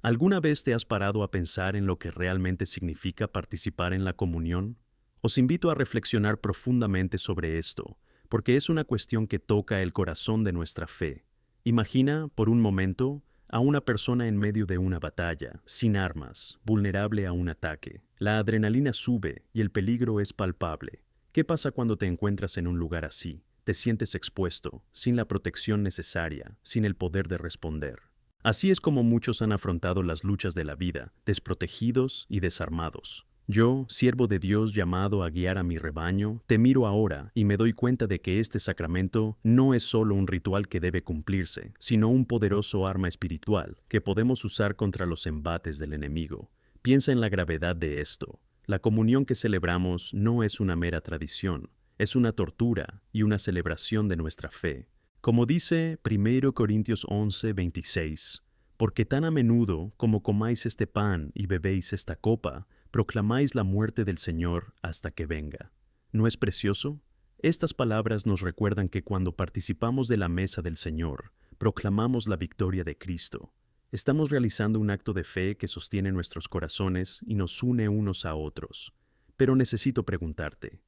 ¿Alguna vez te has parado a pensar en lo que realmente significa participar en la comunión? Os invito a reflexionar profundamente sobre esto, porque es una cuestión que toca el corazón de nuestra fe. Imagina, por un momento, a una persona en medio de una batalla, sin armas, vulnerable a un ataque. La adrenalina sube y el peligro es palpable. ¿Qué pasa cuando te encuentras en un lugar así? Te sientes expuesto, sin la protección necesaria, sin el poder de responder. Así es como muchos han afrontado las luchas de la vida, desprotegidos y desarmados. Yo, siervo de Dios llamado a guiar a mi rebaño, te miro ahora y me doy cuenta de que este sacramento no es solo un ritual que debe cumplirse, sino un poderoso arma espiritual que podemos usar contra los embates del enemigo. Piensa en la gravedad de esto. La comunión que celebramos no es una mera tradición, es una tortura y una celebración de nuestra fe. Como dice 1 Corintios 11:26, porque tan a menudo como comáis este pan y bebéis esta copa, proclamáis la muerte del Señor hasta que venga. ¿No es precioso? Estas palabras nos recuerdan que cuando participamos de la mesa del Señor, proclamamos la victoria de Cristo. Estamos realizando un acto de fe que sostiene nuestros corazones y nos une unos a otros. Pero necesito preguntarte,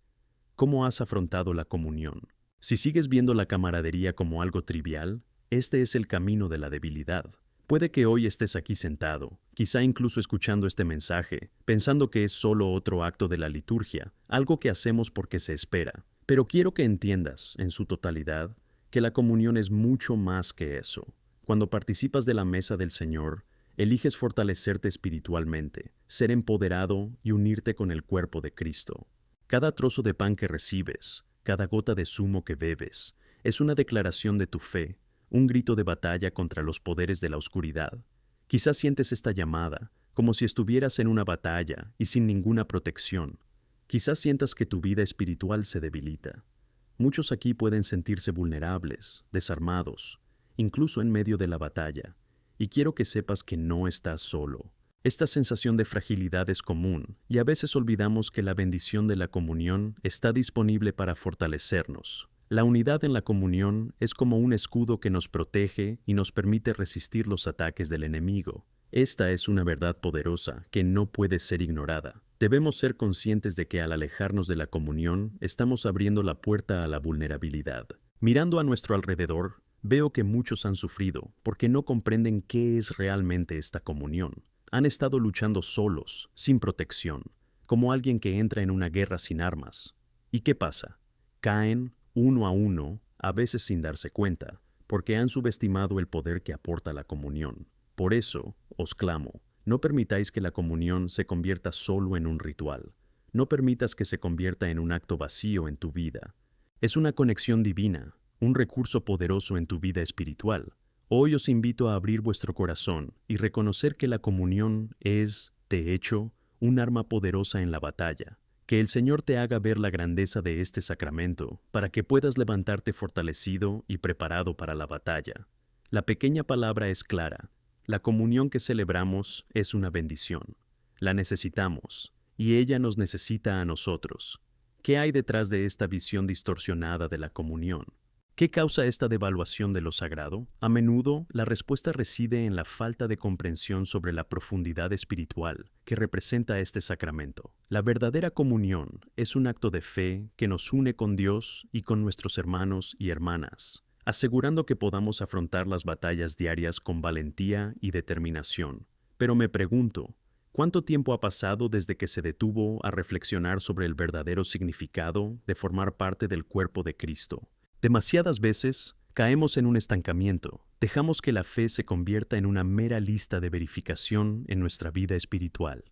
¿cómo has afrontado la comunión? Si sigues viendo la camaradería como algo trivial, este es el camino de la debilidad. Puede que hoy estés aquí sentado, quizá incluso escuchando este mensaje, pensando que es solo otro acto de la liturgia, algo que hacemos porque se espera. Pero quiero que entiendas, en su totalidad, que la comunión es mucho más que eso. Cuando participas de la mesa del Señor, eliges fortalecerte espiritualmente, ser empoderado y unirte con el cuerpo de Cristo. Cada trozo de pan que recibes, cada gota de zumo que bebes, es una declaración de tu fe, un grito de batalla contra los poderes de la oscuridad. Quizás sientes esta llamada, como si estuvieras en una batalla y sin ninguna protección. Quizás sientas que tu vida espiritual se debilita. Muchos aquí pueden sentirse vulnerables, desarmados, incluso en medio de la batalla. Y quiero que sepas que no estás solo. Esta sensación de fragilidad es común, y a veces olvidamos que la bendición de la comunión está disponible para fortalecernos. La unidad en la comunión es como un escudo que nos protege y nos permite resistir los ataques del enemigo. Esta es una verdad poderosa que no puede ser ignorada. Debemos ser conscientes de que al alejarnos de la comunión, estamos abriendo la puerta a la vulnerabilidad. Mirando a nuestro alrededor, veo que muchos han sufrido porque no comprenden qué es realmente esta comunión. Han estado luchando solos, sin protección, como alguien que entra en una guerra sin armas. ¿Y qué pasa? Caen uno a uno, a veces sin darse cuenta, porque han subestimado el poder que aporta la comunión. Por eso, os clamo, no permitáis que la comunión se convierta solo en un ritual. No permitas que se convierta en un acto vacío en tu vida. Es una conexión divina, un recurso poderoso en tu vida espiritual. Hoy os invito a abrir vuestro corazón y reconocer que la comunión es, de hecho, un arma poderosa en la batalla. Que el Señor te haga ver la grandeza de este sacramento para que puedas levantarte fortalecido y preparado para la batalla. La pequeña palabra es clara. La comunión que celebramos es una bendición. La necesitamos, y ella nos necesita a nosotros. ¿Qué hay detrás de esta visión distorsionada de la comunión? ¿Qué causa esta devaluación de lo sagrado? A menudo, la respuesta reside en la falta de comprensión sobre la profundidad espiritual que representa este sacramento. La verdadera comunión es un acto de fe que nos une con Dios y con nuestros hermanos y hermanas, asegurando que podamos afrontar las batallas diarias con valentía y determinación. Pero me pregunto, ¿cuánto tiempo ha pasado desde que se detuvo a reflexionar sobre el verdadero significado de formar parte del cuerpo de Cristo? Demasiadas veces caemos en un estancamiento, dejamos que la fe se convierta en una mera lista de verificación en nuestra vida espiritual,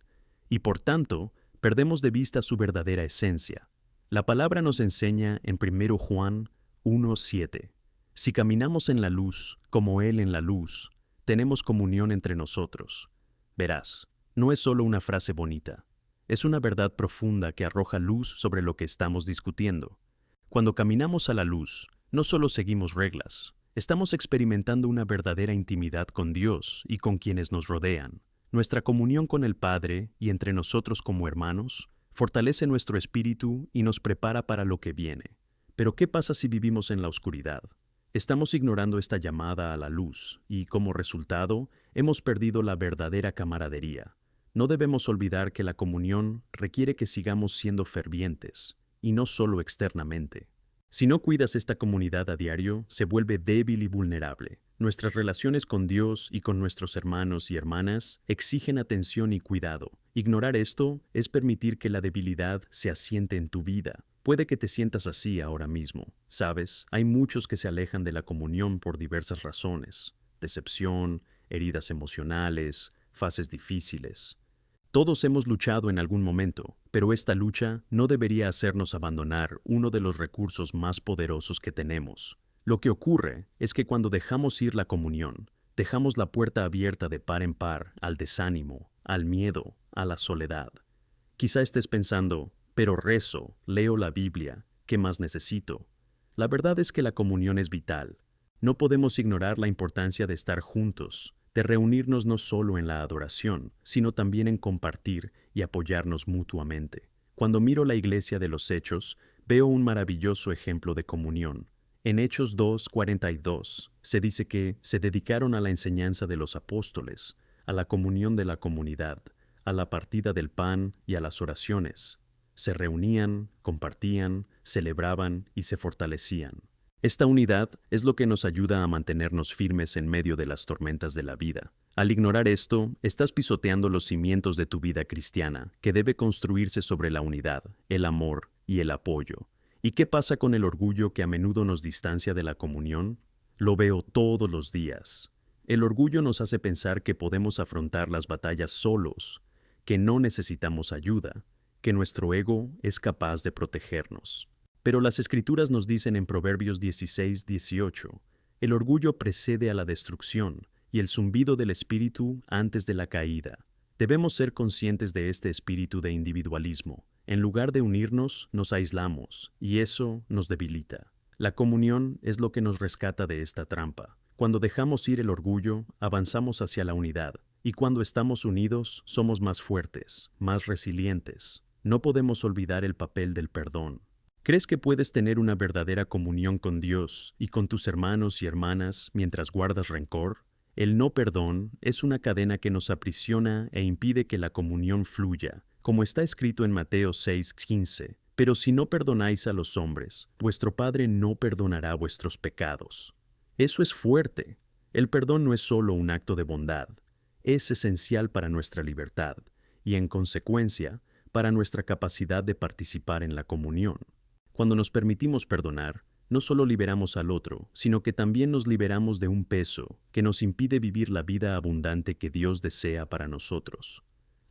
y por tanto, perdemos de vista su verdadera esencia. La palabra nos enseña en 1 Juan 1:7, si caminamos en la luz, como Él en la luz, tenemos comunión entre nosotros. Verás, no es solo una frase bonita, es una verdad profunda que arroja luz sobre lo que estamos discutiendo. Cuando caminamos a la luz, no solo seguimos reglas, estamos experimentando una verdadera intimidad con Dios y con quienes nos rodean. Nuestra comunión con el Padre y entre nosotros como hermanos fortalece nuestro espíritu y nos prepara para lo que viene. Pero ¿qué pasa si vivimos en la oscuridad? Estamos ignorando esta llamada a la luz y, como resultado, hemos perdido la verdadera camaradería. No debemos olvidar que la comunión requiere que sigamos siendo fervientes, y no solo externamente. Si no cuidas esta comunidad a diario, se vuelve débil y vulnerable. Nuestras relaciones con Dios y con nuestros hermanos y hermanas exigen atención y cuidado. Ignorar esto es permitir que la debilidad se asiente en tu vida. Puede que te sientas así ahora mismo. Sabes, hay muchos que se alejan de la comunión por diversas razones: decepción, heridas emocionales, fases difíciles. Todos hemos luchado en algún momento, pero esta lucha no debería hacernos abandonar uno de los recursos más poderosos que tenemos. Lo que ocurre es que cuando dejamos ir la comunión, dejamos la puerta abierta de par en par al desánimo, al miedo, a la soledad. Quizá estés pensando, pero rezo, leo la Biblia, ¿qué más necesito? La verdad es que la comunión es vital. No podemos ignorar la importancia de estar juntos, de reunirnos no solo en la adoración, sino también en compartir y apoyarnos mutuamente. Cuando miro la iglesia de los Hechos, veo un maravilloso ejemplo de comunión. En Hechos 2:42 se dice que se dedicaron a la enseñanza de los apóstoles, a la comunión de la comunidad, a la partida del pan y a las oraciones. Se reunían, compartían, celebraban y se fortalecían. Esta unidad es lo que nos ayuda a mantenernos firmes en medio de las tormentas de la vida. Al ignorar esto, estás pisoteando los cimientos de tu vida cristiana, que debe construirse sobre la unidad, el amor y el apoyo. ¿Y qué pasa con el orgullo que a menudo nos distancia de la comunión? Lo veo todos los días. El orgullo nos hace pensar que podemos afrontar las batallas solos, que no necesitamos ayuda, que nuestro ego es capaz de protegernos. Pero las Escrituras nos dicen en Proverbios 16:18, el orgullo precede a la destrucción y el zumbido del espíritu antes de la caída. Debemos ser conscientes de este espíritu de individualismo. En lugar de unirnos, nos aislamos, y eso nos debilita. La comunión es lo que nos rescata de esta trampa. Cuando dejamos ir el orgullo, avanzamos hacia la unidad, y cuando estamos unidos, somos más fuertes, más resilientes. No podemos olvidar el papel del perdón. ¿Crees que puedes tener una verdadera comunión con Dios y con tus hermanos y hermanas mientras guardas rencor? El no perdón es una cadena que nos aprisiona e impide que la comunión fluya, como está escrito en Mateo 6:15. Pero si no perdonáis a los hombres, vuestro Padre no perdonará vuestros pecados. Eso es fuerte. El perdón no es solo un acto de bondad, es esencial para nuestra libertad y, en consecuencia, para nuestra capacidad de participar en la comunión. Cuando nos permitimos perdonar, no solo liberamos al otro, sino que también nos liberamos de un peso que nos impide vivir la vida abundante que Dios desea para nosotros.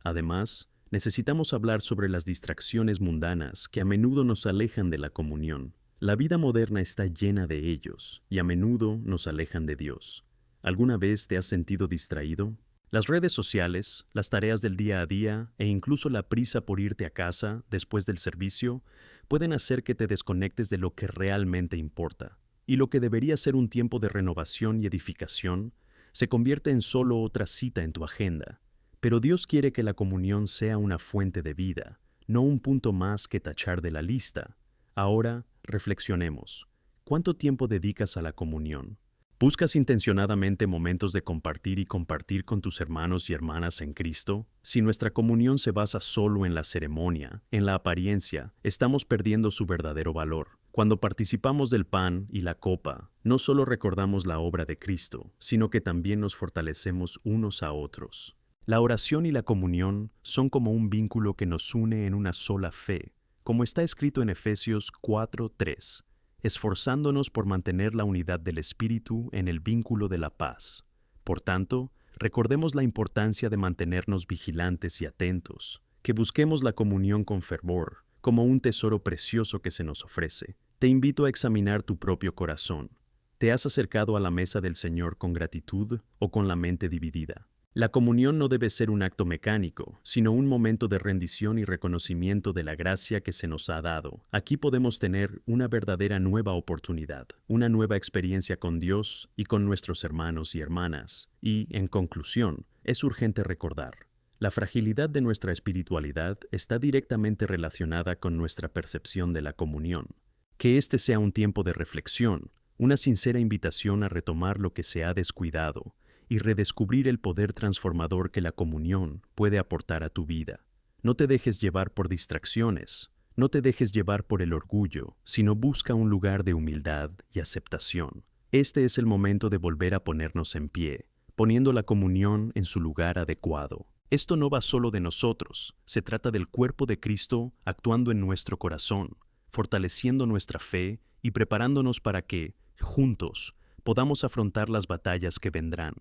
Además, necesitamos hablar sobre las distracciones mundanas que a menudo nos alejan de la comunión. La vida moderna está llena de ellos y a menudo nos alejan de Dios. ¿Alguna vez te has sentido distraído? Las redes sociales, las tareas del día a día e incluso la prisa por irte a casa después del servicio pueden hacer que te desconectes de lo que realmente importa. Y lo que debería ser un tiempo de renovación y edificación se convierte en solo otra cita en tu agenda. Pero Dios quiere que la comunión sea una fuente de vida, no un punto más que tachar de la lista. Ahora, reflexionemos. ¿Cuánto tiempo dedicas a la comunión? ¿Buscas intencionadamente momentos de compartir y compartir con tus hermanos y hermanas en Cristo? Si nuestra comunión se basa solo en la ceremonia, en la apariencia, estamos perdiendo su verdadero valor. Cuando participamos del pan y la copa, no solo recordamos la obra de Cristo, sino que también nos fortalecemos unos a otros. La oración y la comunión son como un vínculo que nos une en una sola fe, como está escrito en Efesios 4:3. Esforzándonos por mantener la unidad del Espíritu en el vínculo de la paz. Por tanto, recordemos la importancia de mantenernos vigilantes y atentos, que busquemos la comunión con fervor, como un tesoro precioso que se nos ofrece. Te invito a examinar tu propio corazón. ¿Te has acercado a la mesa del Señor con gratitud o con la mente dividida? La comunión no debe ser un acto mecánico, sino un momento de rendición y reconocimiento de la gracia que se nos ha dado. Aquí podemos tener una verdadera nueva oportunidad, una nueva experiencia con Dios y con nuestros hermanos y hermanas. Y, en conclusión, es urgente recordar: la fragilidad de nuestra espiritualidad está directamente relacionada con nuestra percepción de la comunión. Que este sea un tiempo de reflexión, una sincera invitación a retomar lo que se ha descuidado y redescubrir el poder transformador que la comunión puede aportar a tu vida. No te dejes llevar por distracciones, no te dejes llevar por el orgullo, sino busca un lugar de humildad y aceptación. Este es el momento de volver a ponernos en pie, poniendo la comunión en su lugar adecuado. Esto no va solo de nosotros, se trata del cuerpo de Cristo actuando en nuestro corazón, fortaleciendo nuestra fe y preparándonos para que, juntos, podamos afrontar las batallas que vendrán.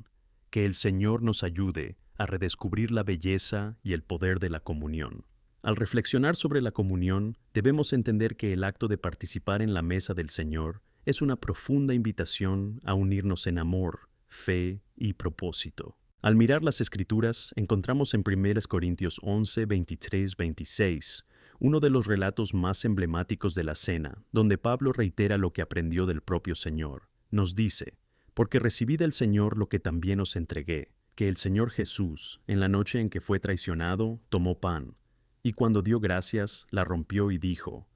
Que el Señor nos ayude a redescubrir la belleza y el poder de la comunión. Al reflexionar sobre la comunión, debemos entender que el acto de participar en la mesa del Señor es una profunda invitación a unirnos en amor, fe y propósito. Al mirar las Escrituras, encontramos en 1 Corintios 11, 23, 26, uno de los relatos más emblemáticos de la cena, donde Pablo reitera lo que aprendió del propio Señor. Nos dice: «Porque recibí del Señor lo que también os entregué, que el Señor Jesús, en la noche en que fue traicionado, tomó pan, y cuando dio gracias, la rompió y dijo: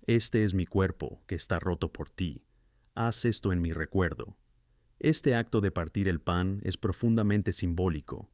Este es mi cuerpo, que está roto por ti. Haz esto en mi recuerdo». Este acto de partir el pan es profundamente simbólico.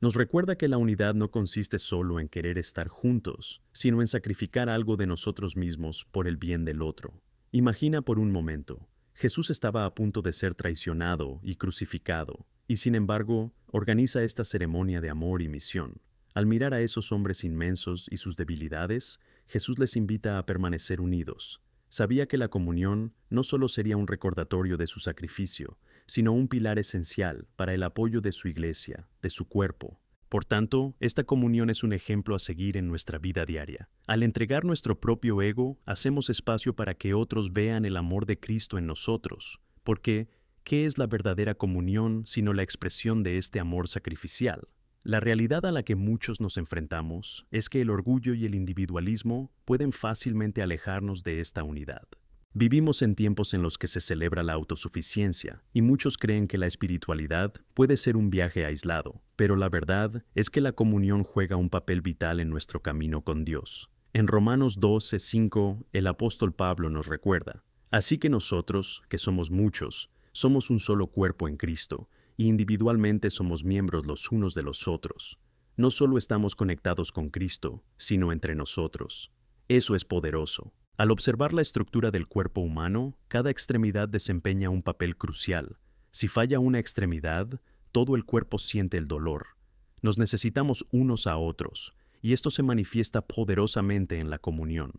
Nos recuerda que la unidad no consiste solo en querer estar juntos, sino en sacrificar algo de nosotros mismos por el bien del otro. Imagina por un momento, Jesús estaba a punto de ser traicionado y crucificado, y sin embargo, organiza esta ceremonia de amor y misión. Al mirar a esos hombres inmensos y sus debilidades, Jesús les invita a permanecer unidos. Sabía que la comunión no solo sería un recordatorio de su sacrificio, sino un pilar esencial para el apoyo de su iglesia, de su cuerpo. Por tanto, esta comunión es un ejemplo a seguir en nuestra vida diaria. Al entregar nuestro propio ego, hacemos espacio para que otros vean el amor de Cristo en nosotros, porque ¿qué es la verdadera comunión sino la expresión de este amor sacrificial? La realidad a la que muchos nos enfrentamos es que el orgullo y el individualismo pueden fácilmente alejarnos de esta unidad. Vivimos en tiempos en los que se celebra la autosuficiencia, y muchos creen que la espiritualidad puede ser un viaje aislado, pero la verdad es que la comunión juega un papel vital en nuestro camino con Dios. En Romanos 12:5, el apóstol Pablo nos recuerda: «Así que nosotros, que somos muchos, somos un solo cuerpo en Cristo, y individualmente somos miembros los unos de los otros. No solo estamos conectados con Cristo, sino entre nosotros». Eso es poderoso. Al observar la estructura del cuerpo humano, cada extremidad desempeña un papel crucial. Si falla una extremidad, todo el cuerpo siente el dolor. Nos necesitamos unos a otros, y esto se manifiesta poderosamente en la comunión.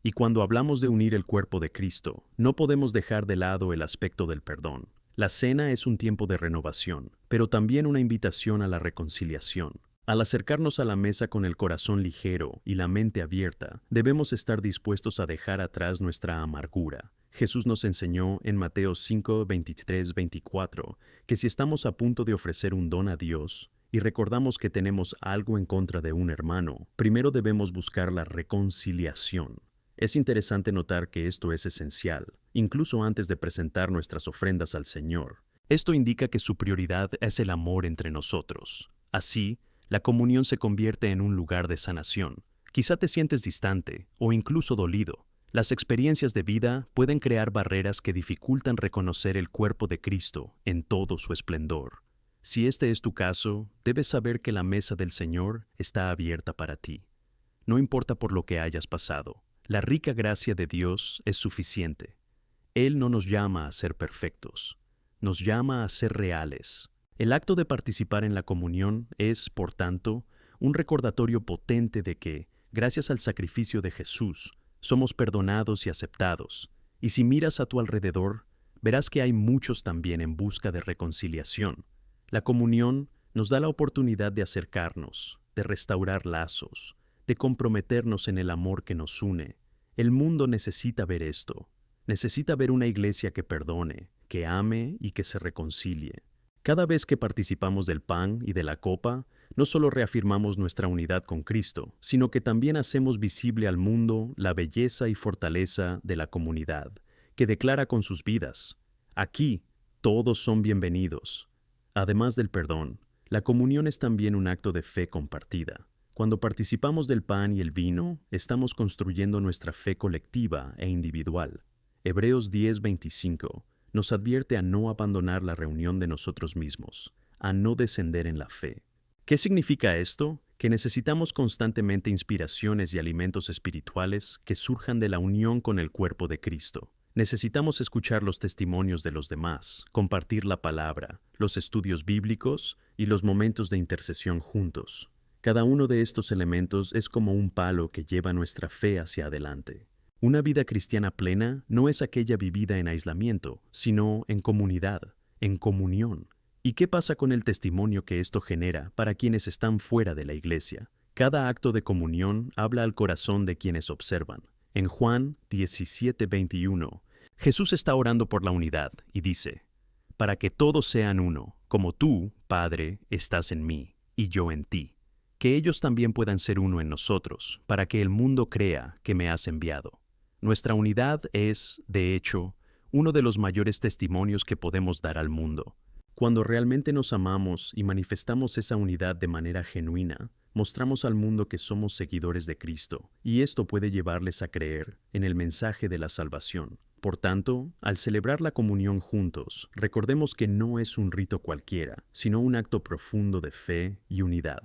Y cuando hablamos de unir el cuerpo de Cristo, no podemos dejar de lado el aspecto del perdón. La cena es un tiempo de renovación, pero también una invitación a la reconciliación. Al acercarnos a la mesa con el corazón ligero y la mente abierta, debemos estar dispuestos a dejar atrás nuestra amargura. Jesús nos enseñó en Mateo 5, 23, 24, que si estamos a punto de ofrecer un don a Dios y recordamos que tenemos algo en contra de un hermano, primero debemos buscar la reconciliación. Es interesante notar que esto es esencial, incluso antes de presentar nuestras ofrendas al Señor. Esto indica que su prioridad es el amor entre nosotros. Así, la comunión se convierte en un lugar de sanación. Quizá te sientes distante o incluso dolido. Las experiencias de vida pueden crear barreras que dificultan reconocer el cuerpo de Cristo en todo su esplendor. Si este es tu caso, debes saber que la mesa del Señor está abierta para ti. No importa por lo que hayas pasado, la rica gracia de Dios es suficiente. Él no nos llama a ser perfectos, nos llama a ser reales. El acto de participar en la comunión es, por tanto, un recordatorio potente de que, gracias al sacrificio de Jesús, somos perdonados y aceptados. Y si miras a tu alrededor, verás que hay muchos también en busca de reconciliación. La comunión nos da la oportunidad de acercarnos, de restaurar lazos, de comprometernos en el amor que nos une. El mundo necesita ver esto. Necesita ver una iglesia que perdone, que ame y que se reconcilie. Cada vez que participamos del pan y de la copa, no solo reafirmamos nuestra unidad con Cristo, sino que también hacemos visible al mundo la belleza y fortaleza de la comunidad, que declara con sus vidas: «Aquí todos son bienvenidos». Además del perdón, la comunión es también un acto de fe compartida. Cuando participamos del pan y el vino, estamos construyendo nuestra fe colectiva e individual. Hebreos 10:25 nos advierte a no abandonar la reunión de nosotros mismos, a no descender en la fe. ¿Qué significa esto? Que necesitamos constantemente inspiraciones y alimentos espirituales que surjan de la unión con el cuerpo de Cristo. Necesitamos escuchar los testimonios de los demás, compartir la palabra, los estudios bíblicos y los momentos de intercesión juntos. Cada uno de estos elementos es como un palo que lleva nuestra fe hacia adelante. Una vida cristiana plena no es aquella vivida en aislamiento, sino en comunidad, en comunión. ¿Y qué pasa con el testimonio que esto genera para quienes están fuera de la iglesia? Cada acto de comunión habla al corazón de quienes observan. En Juan 17:21, Jesús está orando por la unidad y dice: para que todos sean uno, como tú, Padre, estás en mí y yo en ti, que ellos también puedan ser uno en nosotros, para que el mundo crea que me has enviado. Nuestra unidad es, de hecho, uno de los mayores testimonios que podemos dar al mundo. Cuando realmente nos amamos y manifestamos esa unidad de manera genuina, mostramos al mundo que somos seguidores de Cristo, y esto puede llevarles a creer en el mensaje de la salvación. Por tanto, al celebrar la comunión juntos, recordemos que no es un rito cualquiera, sino un acto profundo de fe y unidad.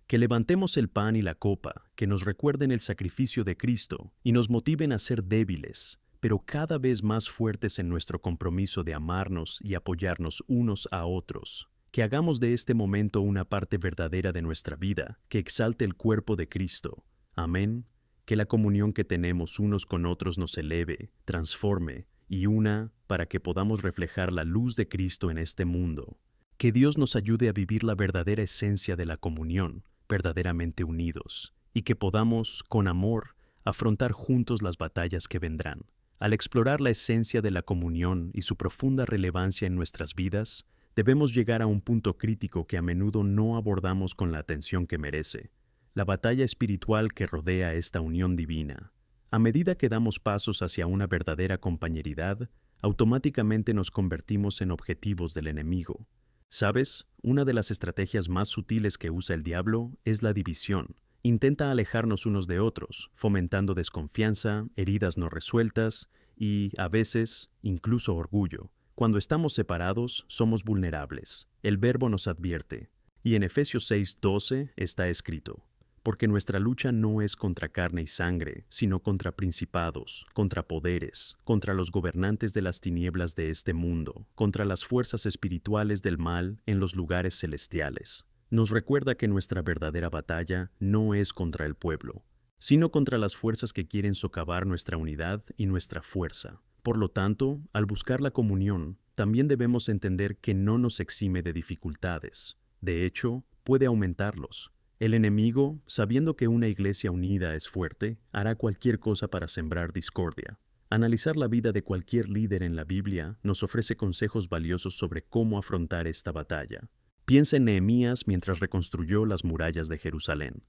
Que levantemos el pan y la copa, que nos recuerden el sacrificio de Cristo y nos motiven a ser débiles, pero cada vez más fuertes en nuestro compromiso de amarnos y apoyarnos unos a otros. Que hagamos de este momento una parte verdadera de nuestra vida, que exalte el cuerpo de Cristo. Amén. Que la comunión que tenemos unos con otros nos eleve, transforme y una para que podamos reflejar la luz de Cristo en este mundo. Que Dios nos ayude a vivir la verdadera esencia de la comunión, verdaderamente unidos, y que podamos, con amor, afrontar juntos las batallas que vendrán. Al explorar la esencia de la comunión y su profunda relevancia en nuestras vidas, debemos llegar a un punto crítico que a menudo no abordamos con la atención que merece: la batalla espiritual que rodea esta unión divina. A medida que damos pasos hacia una verdadera compañeridad, automáticamente nos convertimos en objetivos del enemigo. ¿Sabes? Una de las estrategias más sutiles que usa el diablo es la división. Intenta alejarnos unos de otros, fomentando desconfianza, heridas no resueltas y, a veces, incluso orgullo. Cuando estamos separados, somos vulnerables. El Verbo nos advierte. Y en Efesios 6:12 está escrito: porque nuestra lucha no es contra carne y sangre, sino contra principados, contra poderes, contra los gobernantes de las tinieblas de este mundo, contra las fuerzas espirituales del mal en los lugares celestiales. Nos recuerda que nuestra verdadera batalla no es contra el pueblo, sino contra las fuerzas que quieren socavar nuestra unidad y nuestra fuerza. Por lo tanto, al buscar la comunión, también debemos entender que no nos exime de dificultades. De hecho, puede aumentarlos. El enemigo, sabiendo que una iglesia unida es fuerte, hará cualquier cosa para sembrar discordia. Analizar la vida de cualquier líder en la Biblia nos ofrece consejos valiosos sobre cómo afrontar esta batalla. Piensa en Nehemías mientras reconstruyó las murallas de Jerusalén.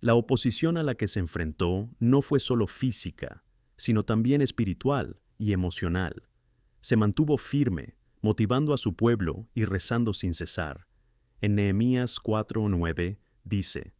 La oposición a la que se enfrentó no fue solo física, sino también espiritual y emocional. Se mantuvo firme, motivando a su pueblo y rezando sin cesar. En Nehemías 4:9 dice: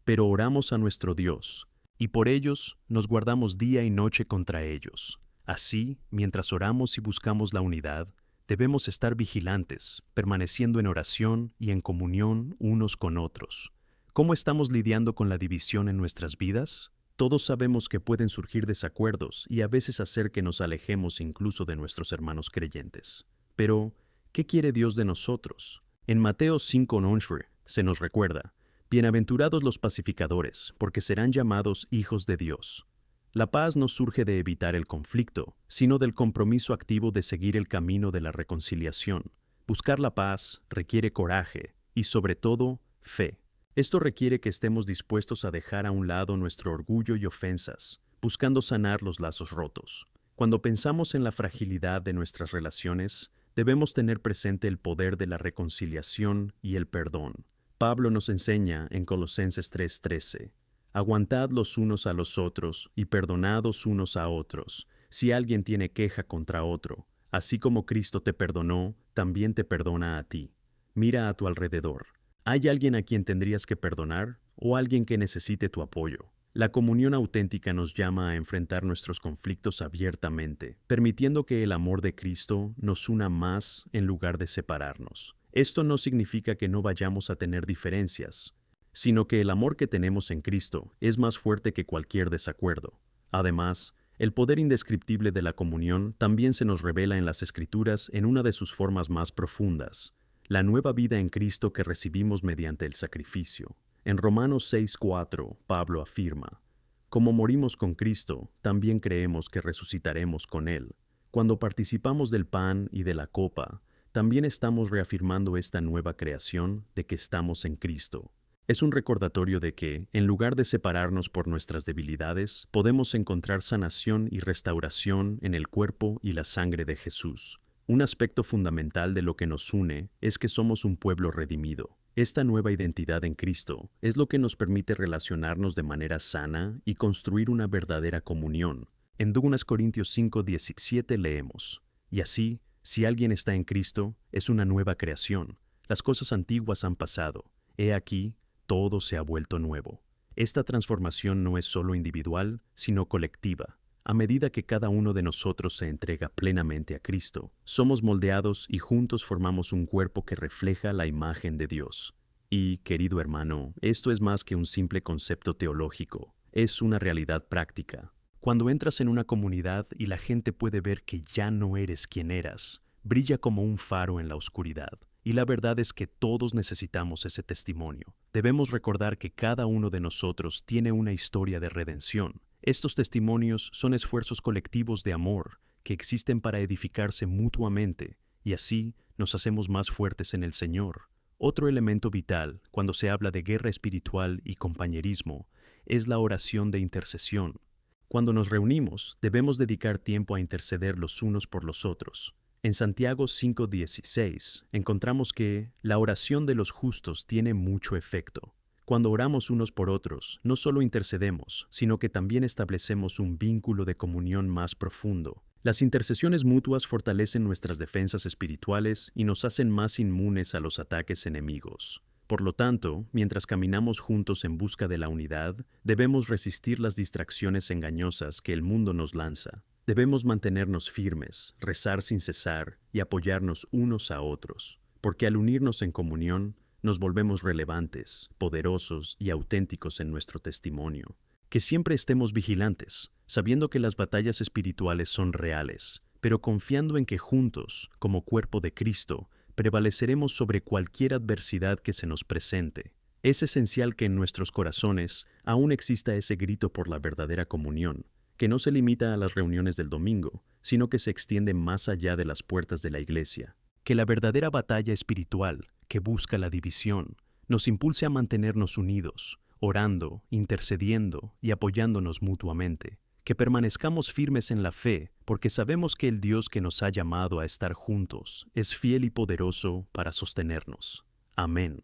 pero oramos a nuestro Dios, y por ellos nos guardamos día y noche contra ellos. Así, mientras oramos y buscamos la unidad, debemos estar vigilantes, permaneciendo en oración y en comunión unos con otros. ¿Cómo estamos lidiando con la división en nuestras vidas? Todos sabemos que pueden surgir desacuerdos y a veces hacer que nos alejemos incluso de nuestros hermanos creyentes. Pero, ¿qué quiere Dios de nosotros? En Mateo 5:11 se nos recuerda: bienaventurados los pacificadores, porque serán llamados hijos de Dios. La paz no surge de evitar el conflicto, sino del compromiso activo de seguir el camino de la reconciliación. Buscar la paz requiere coraje y, sobre todo, fe. Esto requiere que estemos dispuestos a dejar a un lado nuestro orgullo y ofensas, buscando sanar los lazos rotos. Cuando pensamos en la fragilidad de nuestras relaciones, debemos tener presente el poder de la reconciliación y el perdón. Pablo nos enseña en Colosenses 3:13: aguantad los unos a los otros y perdonados unos a otros, si alguien tiene queja contra otro. Así como Cristo te perdonó, también te perdona a ti. Mira a tu alrededor. ¿Hay alguien a quien tendrías que perdonar o alguien que necesite tu apoyo? La comunión auténtica nos llama a enfrentar nuestros conflictos abiertamente, permitiendo que el amor de Cristo nos una más en lugar de separarnos. Esto no significa que no vayamos a tener diferencias, sino que el amor que tenemos en Cristo es más fuerte que cualquier desacuerdo. Además, el poder indescriptible de la comunión también se nos revela en las Escrituras en una de sus formas más profundas, la nueva vida en Cristo que recibimos mediante el sacrificio. En Romanos 6:4, Pablo afirma: como morimos con Cristo, también creemos que resucitaremos con Él. Cuando participamos del pan y de la copa, también estamos reafirmando esta nueva creación de que estamos en Cristo. Es un recordatorio de que, en lugar de separarnos por nuestras debilidades, podemos encontrar sanación y restauración en el cuerpo y la sangre de Jesús. Un aspecto fundamental de lo que nos une es que somos un pueblo redimido. Esta nueva identidad en Cristo es lo que nos permite relacionarnos de manera sana y construir una verdadera comunión. En 2 Corintios 5:17 leemos: y así, si alguien está en Cristo, es una nueva creación. Las cosas antiguas han pasado. He aquí, todo se ha vuelto nuevo. Esta transformación no es solo individual, sino colectiva. A medida que cada uno de nosotros se entrega plenamente a Cristo, somos moldeados y juntos formamos un cuerpo que refleja la imagen de Dios. Y, querido hermano, esto es más que un simple concepto teológico, es una realidad práctica. Cuando entras en una comunidad y la gente puede ver que ya no eres quien eras, brilla como un faro en la oscuridad. Y la verdad es que todos necesitamos ese testimonio. Debemos recordar que cada uno de nosotros tiene una historia de redención. Estos testimonios son esfuerzos colectivos de amor que existen para edificarse mutuamente, y así nos hacemos más fuertes en el Señor. Otro elemento vital, cuando se habla de guerra espiritual y compañerismo, es la oración de intercesión. Cuando nos reunimos, debemos dedicar tiempo a interceder los unos por los otros. En Santiago 5:16 encontramos que la oración de los justos tiene mucho efecto. Cuando oramos unos por otros, no solo intercedemos, sino que también establecemos un vínculo de comunión más profundo. Las intercesiones mutuas fortalecen nuestras defensas espirituales y nos hacen más inmunes a los ataques enemigos. Por lo tanto, mientras caminamos juntos en busca de la unidad, debemos resistir las distracciones engañosas que el mundo nos lanza. Debemos mantenernos firmes, rezar sin cesar y apoyarnos unos a otros, porque al unirnos en comunión, nos volvemos relevantes, poderosos y auténticos en nuestro testimonio. Que siempre estemos vigilantes, sabiendo que las batallas espirituales son reales, pero confiando en que juntos, como cuerpo de Cristo, prevaleceremos sobre cualquier adversidad que se nos presente. Es esencial que en nuestros corazones aún exista ese grito por la verdadera comunión, que no se limita a las reuniones del domingo, sino que se extiende más allá de las puertas de la iglesia. Que la verdadera batalla espiritual, que busca la división, nos impulse a mantenernos unidos, orando, intercediendo y apoyándonos mutuamente. Que permanezcamos firmes en la fe, porque sabemos que el Dios que nos ha llamado a estar juntos es fiel y poderoso para sostenernos. Amén.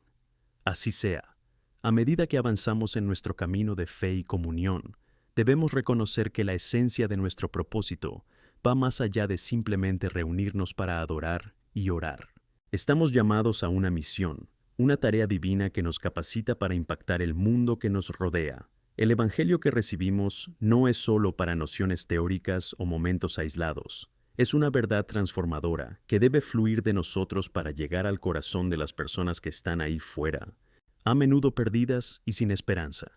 Así sea. A medida que avanzamos en nuestro camino de fe y comunión, debemos reconocer que la esencia de nuestro propósito va más allá de simplemente reunirnos para adorar y orar. Estamos llamados a una misión, una tarea divina que nos capacita para impactar el mundo que nos rodea. El Evangelio que recibimos no es solo para nociones teóricas o momentos aislados. Es una verdad transformadora que debe fluir de nosotros para llegar al corazón de las personas que están ahí fuera, a menudo perdidas y sin esperanza.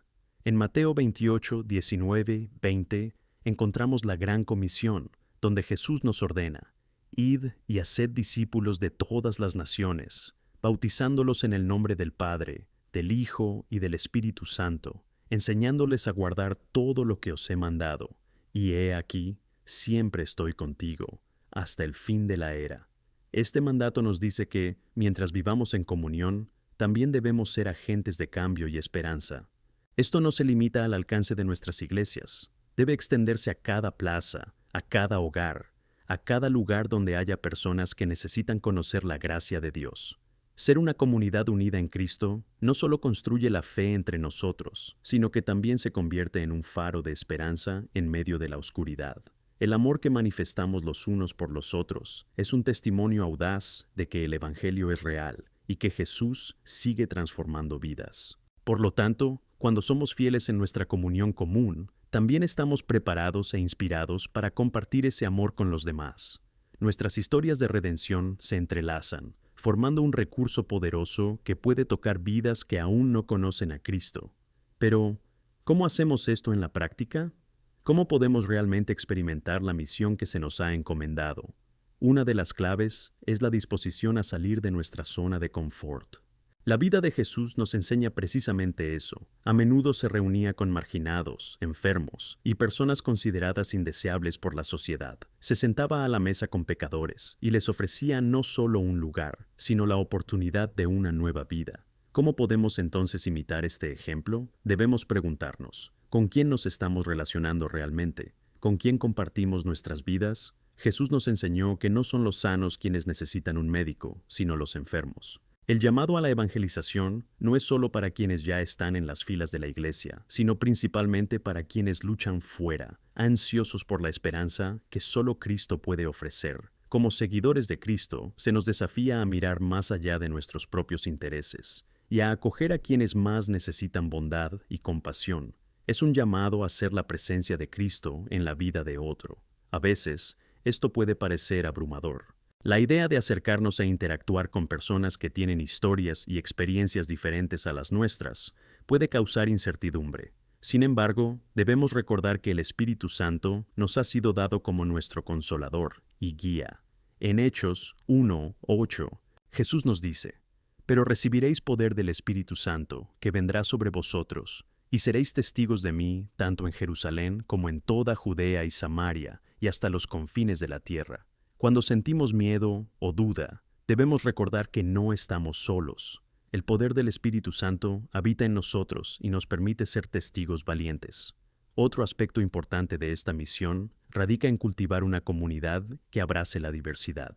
En Mateo 28, 19, 20, encontramos la gran comisión, donde Jesús nos ordena: id y haced discípulos de todas las naciones, bautizándolos en el nombre del Padre, del Hijo y del Espíritu Santo, enseñándoles a guardar todo lo que os he mandado. Y he aquí, siempre estoy contigo, hasta el fin de la era. Este mandato nos dice que, mientras vivamos en comunión, también debemos ser agentes de cambio y esperanza. Esto no se limita al alcance de nuestras iglesias. Debe extenderse a cada plaza, a cada hogar, a cada lugar donde haya personas que necesitan conocer la gracia de Dios. Ser una comunidad unida en Cristo no solo construye la fe entre nosotros, sino que también se convierte en un faro de esperanza en medio de la oscuridad. El amor que manifestamos los unos por los otros es un testimonio audaz de que el Evangelio es real y que Jesús sigue transformando vidas. Por lo tanto, cuando somos fieles en nuestra comunión común, también estamos preparados e inspirados para compartir ese amor con los demás. Nuestras historias de redención se entrelazan, formando un recurso poderoso que puede tocar vidas que aún no conocen a Cristo. Pero, ¿cómo hacemos esto en la práctica? ¿Cómo podemos realmente experimentar la misión que se nos ha encomendado? Una de las claves es la disposición a salir de nuestra zona de confort. La vida de Jesús nos enseña precisamente eso. A menudo se reunía con marginados, enfermos y personas consideradas indeseables por la sociedad. Se sentaba a la mesa con pecadores y les ofrecía no solo un lugar, sino la oportunidad de una nueva vida. ¿Cómo podemos entonces imitar este ejemplo? Debemos preguntarnos, ¿con quién nos estamos relacionando realmente? ¿Con quién compartimos nuestras vidas? Jesús nos enseñó que no son los sanos quienes necesitan un médico, sino los enfermos. El llamado a la evangelización no es solo para quienes ya están en las filas de la iglesia, sino principalmente para quienes luchan fuera, ansiosos por la esperanza que solo Cristo puede ofrecer. Como seguidores de Cristo, se nos desafía a mirar más allá de nuestros propios intereses y a acoger a quienes más necesitan bondad y compasión. Es un llamado a ser la presencia de Cristo en la vida de otro. A veces, esto puede parecer abrumador. La idea de acercarnos a interactuar con personas que tienen historias y experiencias diferentes a las nuestras puede causar incertidumbre. Sin embargo, debemos recordar que el Espíritu Santo nos ha sido dado como nuestro consolador y guía. En Hechos 1:8, Jesús nos dice: «Pero recibiréis poder del Espíritu Santo, que vendrá sobre vosotros, y seréis testigos de mí, tanto en Jerusalén como en toda Judea y Samaria, y hasta los confines de la tierra». Cuando sentimos miedo o duda, debemos recordar que no estamos solos. El poder del Espíritu Santo habita en nosotros y nos permite ser testigos valientes. Otro aspecto importante de esta misión radica en cultivar una comunidad que abrace la diversidad.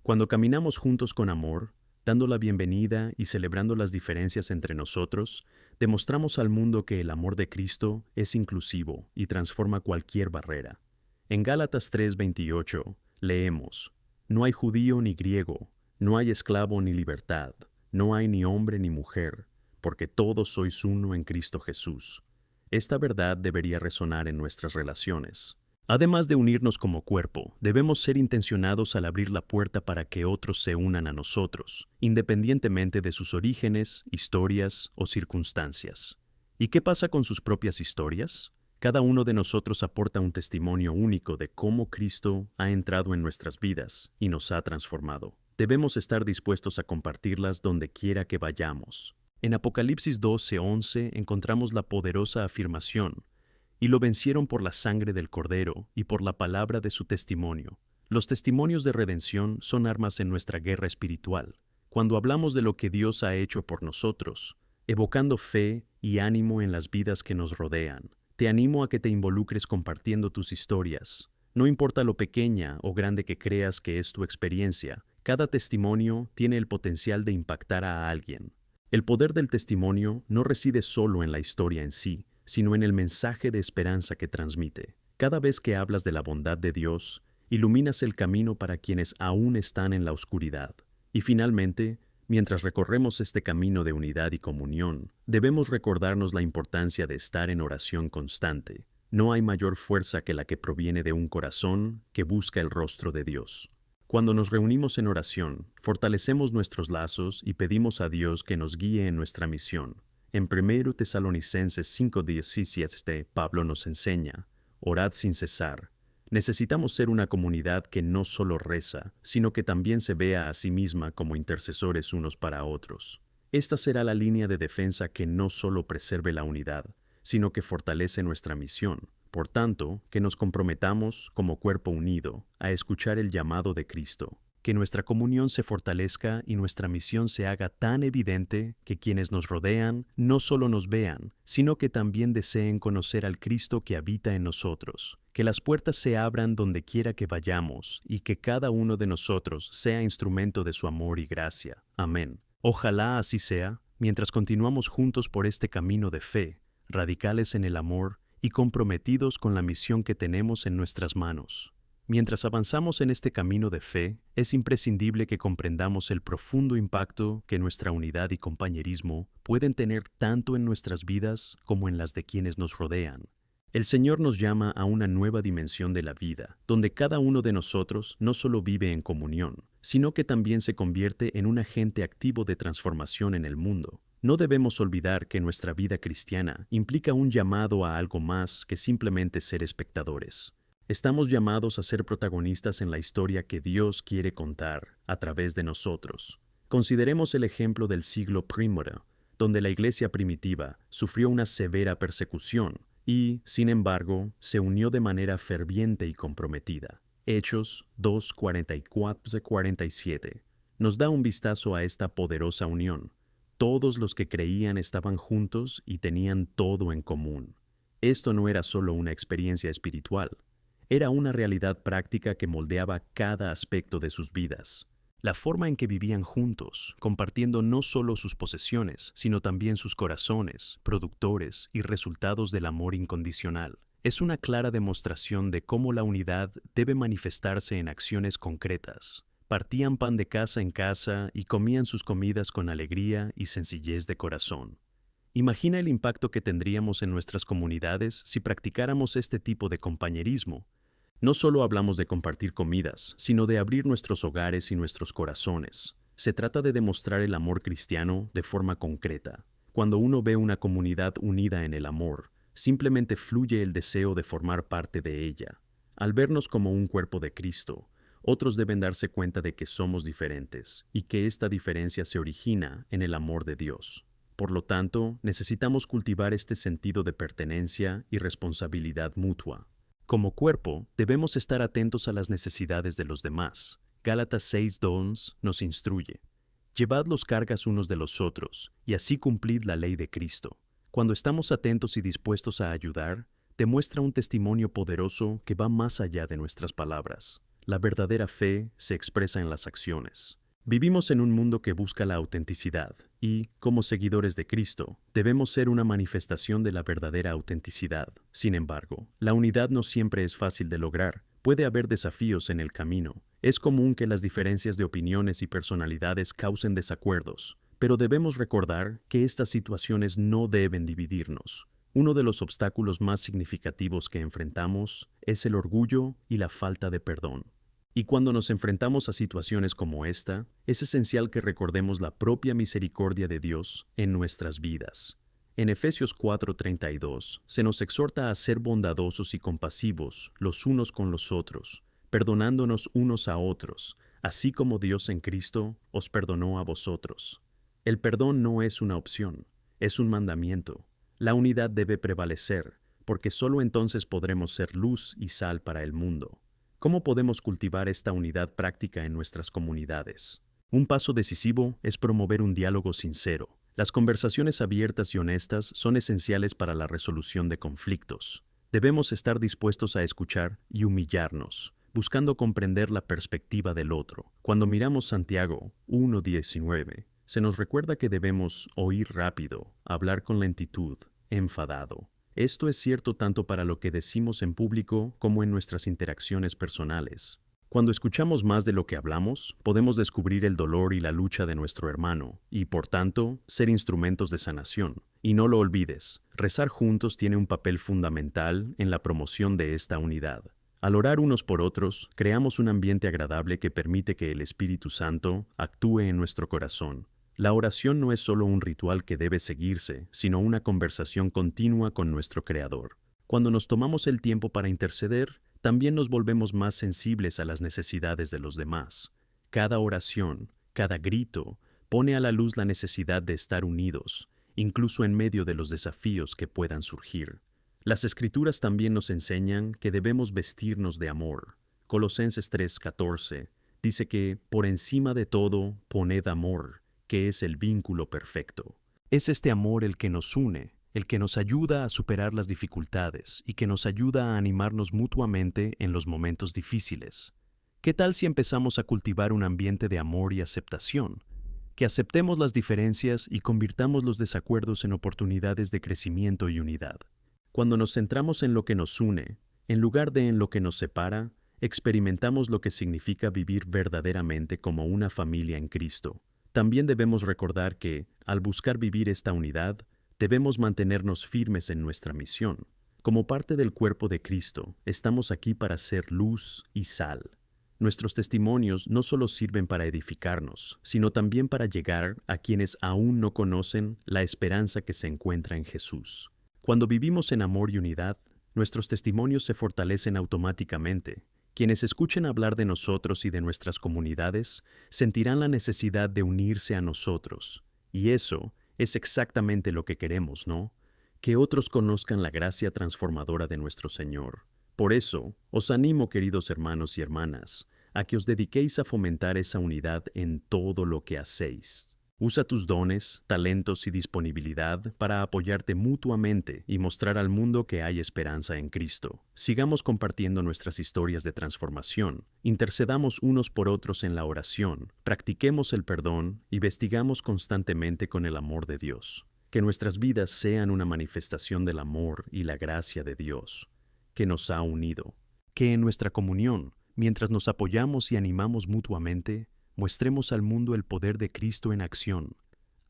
Cuando caminamos juntos con amor, dando la bienvenida y celebrando las diferencias entre nosotros, demostramos al mundo que el amor de Cristo es inclusivo y transforma cualquier barrera. En Gálatas 3:28, leemos: «No hay judío ni griego, no hay esclavo ni libertad, no hay ni hombre ni mujer, porque todos sois uno en Cristo Jesús». Esta verdad debería resonar en nuestras relaciones. Además de unirnos como cuerpo, debemos ser intencionados al abrir la puerta para que otros se unan a nosotros, independientemente de sus orígenes, historias o circunstancias. ¿Y qué pasa con sus propias historias? Cada uno de nosotros aporta un testimonio único de cómo Cristo ha entrado en nuestras vidas y nos ha transformado. Debemos estar dispuestos a compartirlas donde quiera que vayamos. En Apocalipsis 12:11 encontramos la poderosa afirmación: «Y lo vencieron por la sangre del Cordero y por la palabra de su testimonio». Los testimonios de redención son armas en nuestra guerra espiritual. Cuando hablamos de lo que Dios ha hecho por nosotros, evocando fe y ánimo en las vidas que nos rodean, te animo a que te involucres compartiendo tus historias. No importa lo pequeña o grande que creas que es tu experiencia, cada testimonio tiene el potencial de impactar a alguien. El poder del testimonio no reside solo en la historia en sí, sino en el mensaje de esperanza que transmite. Cada vez que hablas de la bondad de Dios, iluminas el camino para quienes aún están en la oscuridad. Y finalmente, mientras recorremos este camino de unidad y comunión, debemos recordarnos la importancia de estar en oración constante. No hay mayor fuerza que la que proviene de un corazón que busca el rostro de Dios. Cuando nos reunimos en oración, fortalecemos nuestros lazos y pedimos a Dios que nos guíe en nuestra misión. En 1 Tesalonicenses 5:17, Pablo nos enseña: «Orad sin cesar». Necesitamos ser una comunidad que no solo reza, sino que también se vea a sí misma como intercesores unos para otros. Esta será la línea de defensa que no solo preserve la unidad, sino que fortalece nuestra misión. Por tanto, que nos comprometamos, como cuerpo unido, a escuchar el llamado de Cristo. Que nuestra comunión se fortalezca y nuestra misión se haga tan evidente que quienes nos rodean no solo nos vean, sino que también deseen conocer al Cristo que habita en nosotros. Que las puertas se abran donde quiera que vayamos y que cada uno de nosotros sea instrumento de su amor y gracia. Amén. Ojalá así sea, mientras continuamos juntos por este camino de fe, radicales en el amor y comprometidos con la misión que tenemos en nuestras manos. Mientras avanzamos en este camino de fe, es imprescindible que comprendamos el profundo impacto que nuestra unidad y compañerismo pueden tener tanto en nuestras vidas como en las de quienes nos rodean. El Señor nos llama a una nueva dimensión de la vida, donde cada uno de nosotros no solo vive en comunión, sino que también se convierte en un agente activo de transformación en el mundo. No debemos olvidar que nuestra vida cristiana implica un llamado a algo más que simplemente ser espectadores. Estamos llamados a ser protagonistas en la historia que Dios quiere contar a través de nosotros. Consideremos el ejemplo del siglo I, donde la iglesia primitiva sufrió una severa persecución y, sin embargo, se unió de manera ferviente y comprometida. Hechos 2:44-47 nos da un vistazo a esta poderosa unión. Todos los que creían estaban juntos y tenían todo en común. Esto no era solo una experiencia espiritual, era una realidad práctica que moldeaba cada aspecto de sus vidas. La forma en que vivían juntos, compartiendo no solo sus posesiones, sino también sus corazones, productores y resultados del amor incondicional, es una clara demostración de cómo la unidad debe manifestarse en acciones concretas. Partían pan de casa en casa y comían sus comidas con alegría y sencillez de corazón. Imagina el impacto que tendríamos en nuestras comunidades si practicáramos este tipo de compañerismo. No solo hablamos de compartir comidas, sino de abrir nuestros hogares y nuestros corazones. Se trata de demostrar el amor cristiano de forma concreta. Cuando uno ve una comunidad unida en el amor, simplemente fluye el deseo de formar parte de ella. Al vernos como un cuerpo de Cristo, otros deben darse cuenta de que somos diferentes y que esta diferencia se origina en el amor de Dios. Por lo tanto, necesitamos cultivar este sentido de pertenencia y responsabilidad mutua. Como cuerpo, debemos estar atentos a las necesidades de los demás. Gálatas 6:2 nos instruye: llevad los cargas unos de los otros, y así cumplid la ley de Cristo. Cuando estamos atentos y dispuestos a ayudar, demuestra un testimonio poderoso que va más allá de nuestras palabras. La verdadera fe se expresa en las acciones. Vivimos en un mundo que busca la autenticidad y, como seguidores de Cristo, debemos ser una manifestación de la verdadera autenticidad. Sin embargo, la unidad no siempre es fácil de lograr. Puede haber desafíos en el camino. Es común que las diferencias de opiniones y personalidades causen desacuerdos, pero debemos recordar que estas situaciones no deben dividirnos. Uno de los obstáculos más significativos que enfrentamos es el orgullo y la falta de perdón. Y cuando nos enfrentamos a situaciones como esta, es esencial que recordemos la propia misericordia de Dios en nuestras vidas. En Efesios 4:32 se nos exhorta a ser bondadosos y compasivos los unos con los otros, perdonándonos unos a otros, así como Dios en Cristo os perdonó a vosotros. El perdón no es una opción, es un mandamiento. La unidad debe prevalecer, porque solo entonces podremos ser luz y sal para el mundo. ¿Cómo podemos cultivar esta unidad práctica en nuestras comunidades? Un paso decisivo es promover un diálogo sincero. Las conversaciones abiertas y honestas son esenciales para la resolución de conflictos. Debemos estar dispuestos a escuchar y humillarnos, buscando comprender la perspectiva del otro. Cuando miramos Santiago 1:19, se nos recuerda que debemos oír rápido, hablar con lentitud, enfadado. Esto es cierto tanto para lo que decimos en público como en nuestras interacciones personales. Cuando escuchamos más de lo que hablamos, podemos descubrir el dolor y la lucha de nuestro hermano y, por tanto, ser instrumentos de sanación. Y no lo olvides, rezar juntos tiene un papel fundamental en la promoción de esta unidad. Al orar unos por otros, creamos un ambiente agradable que permite que el Espíritu Santo actúe en nuestro corazón. La oración no es solo un ritual que debe seguirse, sino una conversación continua con nuestro Creador. Cuando nos tomamos el tiempo para interceder, también nos volvemos más sensibles a las necesidades de los demás. Cada oración, cada grito, pone a la luz la necesidad de estar unidos, incluso en medio de los desafíos que puedan surgir. Las Escrituras también nos enseñan que debemos vestirnos de amor. Colosenses 3:14 dice que, por encima de todo, poned amor, que es el vínculo perfecto. Es este amor el que nos une, el que nos ayuda a superar las dificultades y que nos ayuda a animarnos mutuamente en los momentos difíciles. ¿Qué tal si empezamos a cultivar un ambiente de amor y aceptación? Que aceptemos las diferencias y convirtamos los desacuerdos en oportunidades de crecimiento y unidad. Cuando nos centramos en lo que nos une, en lugar de en lo que nos separa, experimentamos lo que significa vivir verdaderamente como una familia en Cristo. También debemos recordar que, al buscar vivir esta unidad, debemos mantenernos firmes en nuestra misión. Como parte del cuerpo de Cristo, estamos aquí para ser luz y sal. Nuestros testimonios no solo sirven para edificarnos, sino también para llegar a quienes aún no conocen la esperanza que se encuentra en Jesús. Cuando vivimos en amor y unidad, nuestros testimonios se fortalecen automáticamente. Quienes escuchen hablar de nosotros y de nuestras comunidades sentirán la necesidad de unirse a nosotros. Y eso es exactamente lo que queremos, ¿no? Que otros conozcan la gracia transformadora de nuestro Señor. Por eso, os animo, queridos hermanos y hermanas, a que os dediquéis a fomentar esa unidad en todo lo que hacéis. Usa tus dones, talentos y disponibilidad para apoyarte mutuamente y mostrar al mundo que hay esperanza en Cristo. Sigamos compartiendo nuestras historias de transformación, intercedamos unos por otros en la oración, practiquemos el perdón y vestigamos constantemente con el amor de Dios. Que nuestras vidas sean una manifestación del amor y la gracia de Dios, que nos ha unido. Que en nuestra comunión, mientras nos apoyamos y animamos mutuamente, muestremos al mundo el poder de Cristo en acción.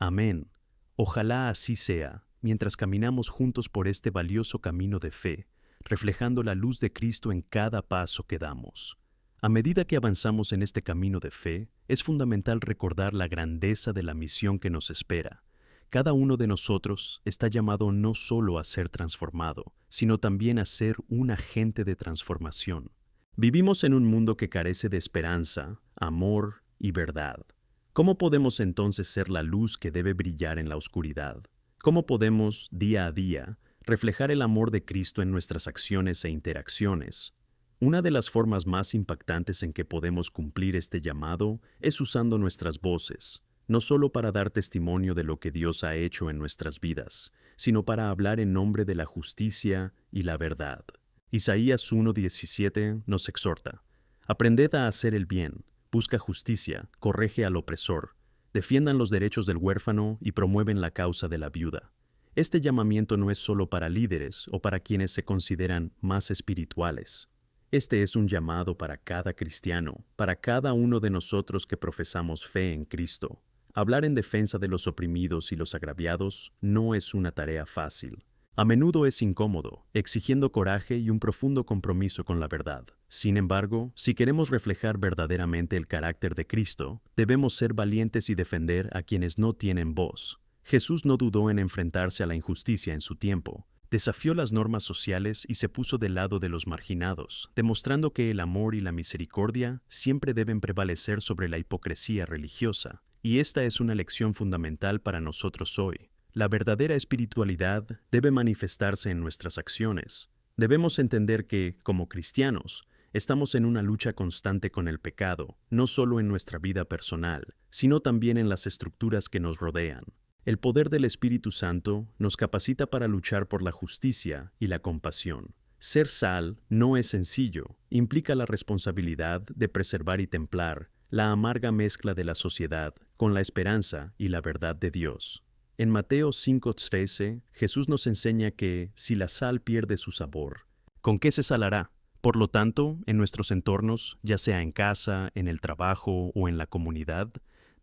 Amén. Ojalá así sea, mientras caminamos juntos por este valioso camino de fe, reflejando la luz de Cristo en cada paso que damos. A medida que avanzamos en este camino de fe, es fundamental recordar la grandeza de la misión que nos espera. Cada uno de nosotros está llamado no solo a ser transformado, sino también a ser un agente de transformación. Vivimos en un mundo que carece de esperanza, amor y verdad. ¿Cómo podemos entonces ser la luz que debe brillar en la oscuridad? ¿Cómo podemos, día a día, reflejar el amor de Cristo en nuestras acciones e interacciones? Una de las formas más impactantes en que podemos cumplir este llamado es usando nuestras voces, no solo para dar testimonio de lo que Dios ha hecho en nuestras vidas, sino para hablar en nombre de la justicia y la verdad. Isaías 1:17 nos exhorta: aprended a hacer el bien, busca justicia, corrige al opresor, defiendan los derechos del huérfano y promueven la causa de la viuda. Este llamamiento no es solo para líderes o para quienes se consideran más espirituales. Este es un llamado para cada cristiano, para cada uno de nosotros que profesamos fe en Cristo. Hablar en defensa de los oprimidos y los agraviados no es una tarea fácil. A menudo es incómodo, exigiendo coraje y un profundo compromiso con la verdad. Sin embargo, si queremos reflejar verdaderamente el carácter de Cristo, debemos ser valientes y defender a quienes no tienen voz. Jesús no dudó en enfrentarse a la injusticia en su tiempo. Desafió las normas sociales y se puso del lado de los marginados, demostrando que el amor y la misericordia siempre deben prevalecer sobre la hipocresía religiosa. Y esta es una lección fundamental para nosotros hoy. La verdadera espiritualidad debe manifestarse en nuestras acciones. Debemos entender que, como cristianos, estamos en una lucha constante con el pecado, no solo en nuestra vida personal, sino también en las estructuras que nos rodean. El poder del Espíritu Santo nos capacita para luchar por la justicia y la compasión. Ser sal no es sencillo, implica la responsabilidad de preservar y templar la amarga mezcla de la sociedad con la esperanza y la verdad de Dios. En Mateo 5:13, Jesús nos enseña que si la sal pierde su sabor, ¿con qué se salará? Por lo tanto, en nuestros entornos, ya sea en casa, en el trabajo o en la comunidad,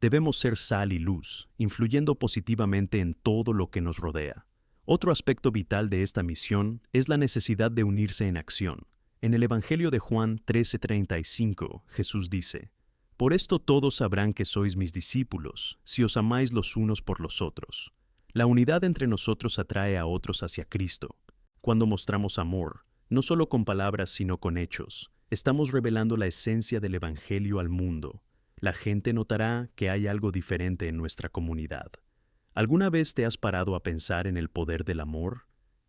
debemos ser sal y luz, influyendo positivamente en todo lo que nos rodea. Otro aspecto vital de esta misión es la necesidad de unirse en acción. En el Evangelio de Juan 13:35, Jesús dice: por esto todos sabrán que sois mis discípulos, si os amáis los unos por los otros. La unidad entre nosotros atrae a otros hacia Cristo. Cuando mostramos amor, no solo con palabras sino con hechos, estamos revelando la esencia del Evangelio al mundo. La gente notará que hay algo diferente en nuestra comunidad. ¿Alguna vez te has parado a pensar en el poder del amor?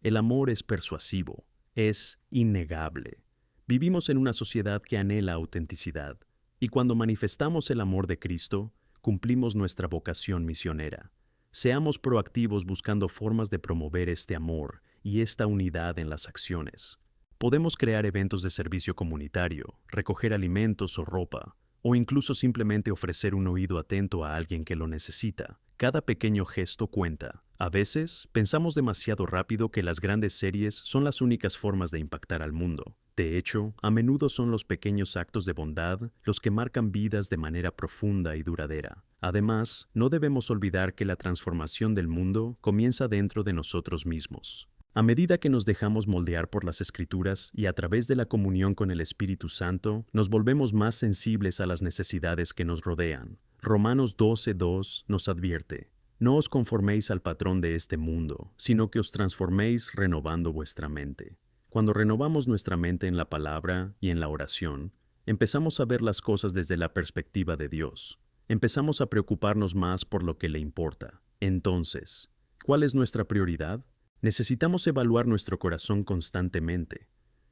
El amor es persuasivo, es innegable. Vivimos en una sociedad que anhela autenticidad. Y cuando manifestamos el amor de Cristo, cumplimos nuestra vocación misionera. Seamos proactivos buscando formas de promover este amor y esta unidad en las acciones. Podemos crear eventos de servicio comunitario, recoger alimentos o ropa, o incluso simplemente ofrecer un oído atento a alguien que lo necesita. Cada pequeño gesto cuenta. A veces, pensamos demasiado rápido que las grandes series son las únicas formas de impactar al mundo. De hecho, a menudo son los pequeños actos de bondad los que marcan vidas de manera profunda y duradera. Además, no debemos olvidar que la transformación del mundo comienza dentro de nosotros mismos. A medida que nos dejamos moldear por las Escrituras y a través de la comunión con el Espíritu Santo, nos volvemos más sensibles a las necesidades que nos rodean. Romanos 12:2 nos advierte: no os conforméis al patrón de este mundo, sino que os transforméis renovando vuestra mente. Cuando renovamos nuestra mente en la palabra y en la oración, empezamos a ver las cosas desde la perspectiva de Dios. Empezamos a preocuparnos más por lo que le importa. Entonces, ¿cuál es nuestra prioridad? Necesitamos evaluar nuestro corazón constantemente.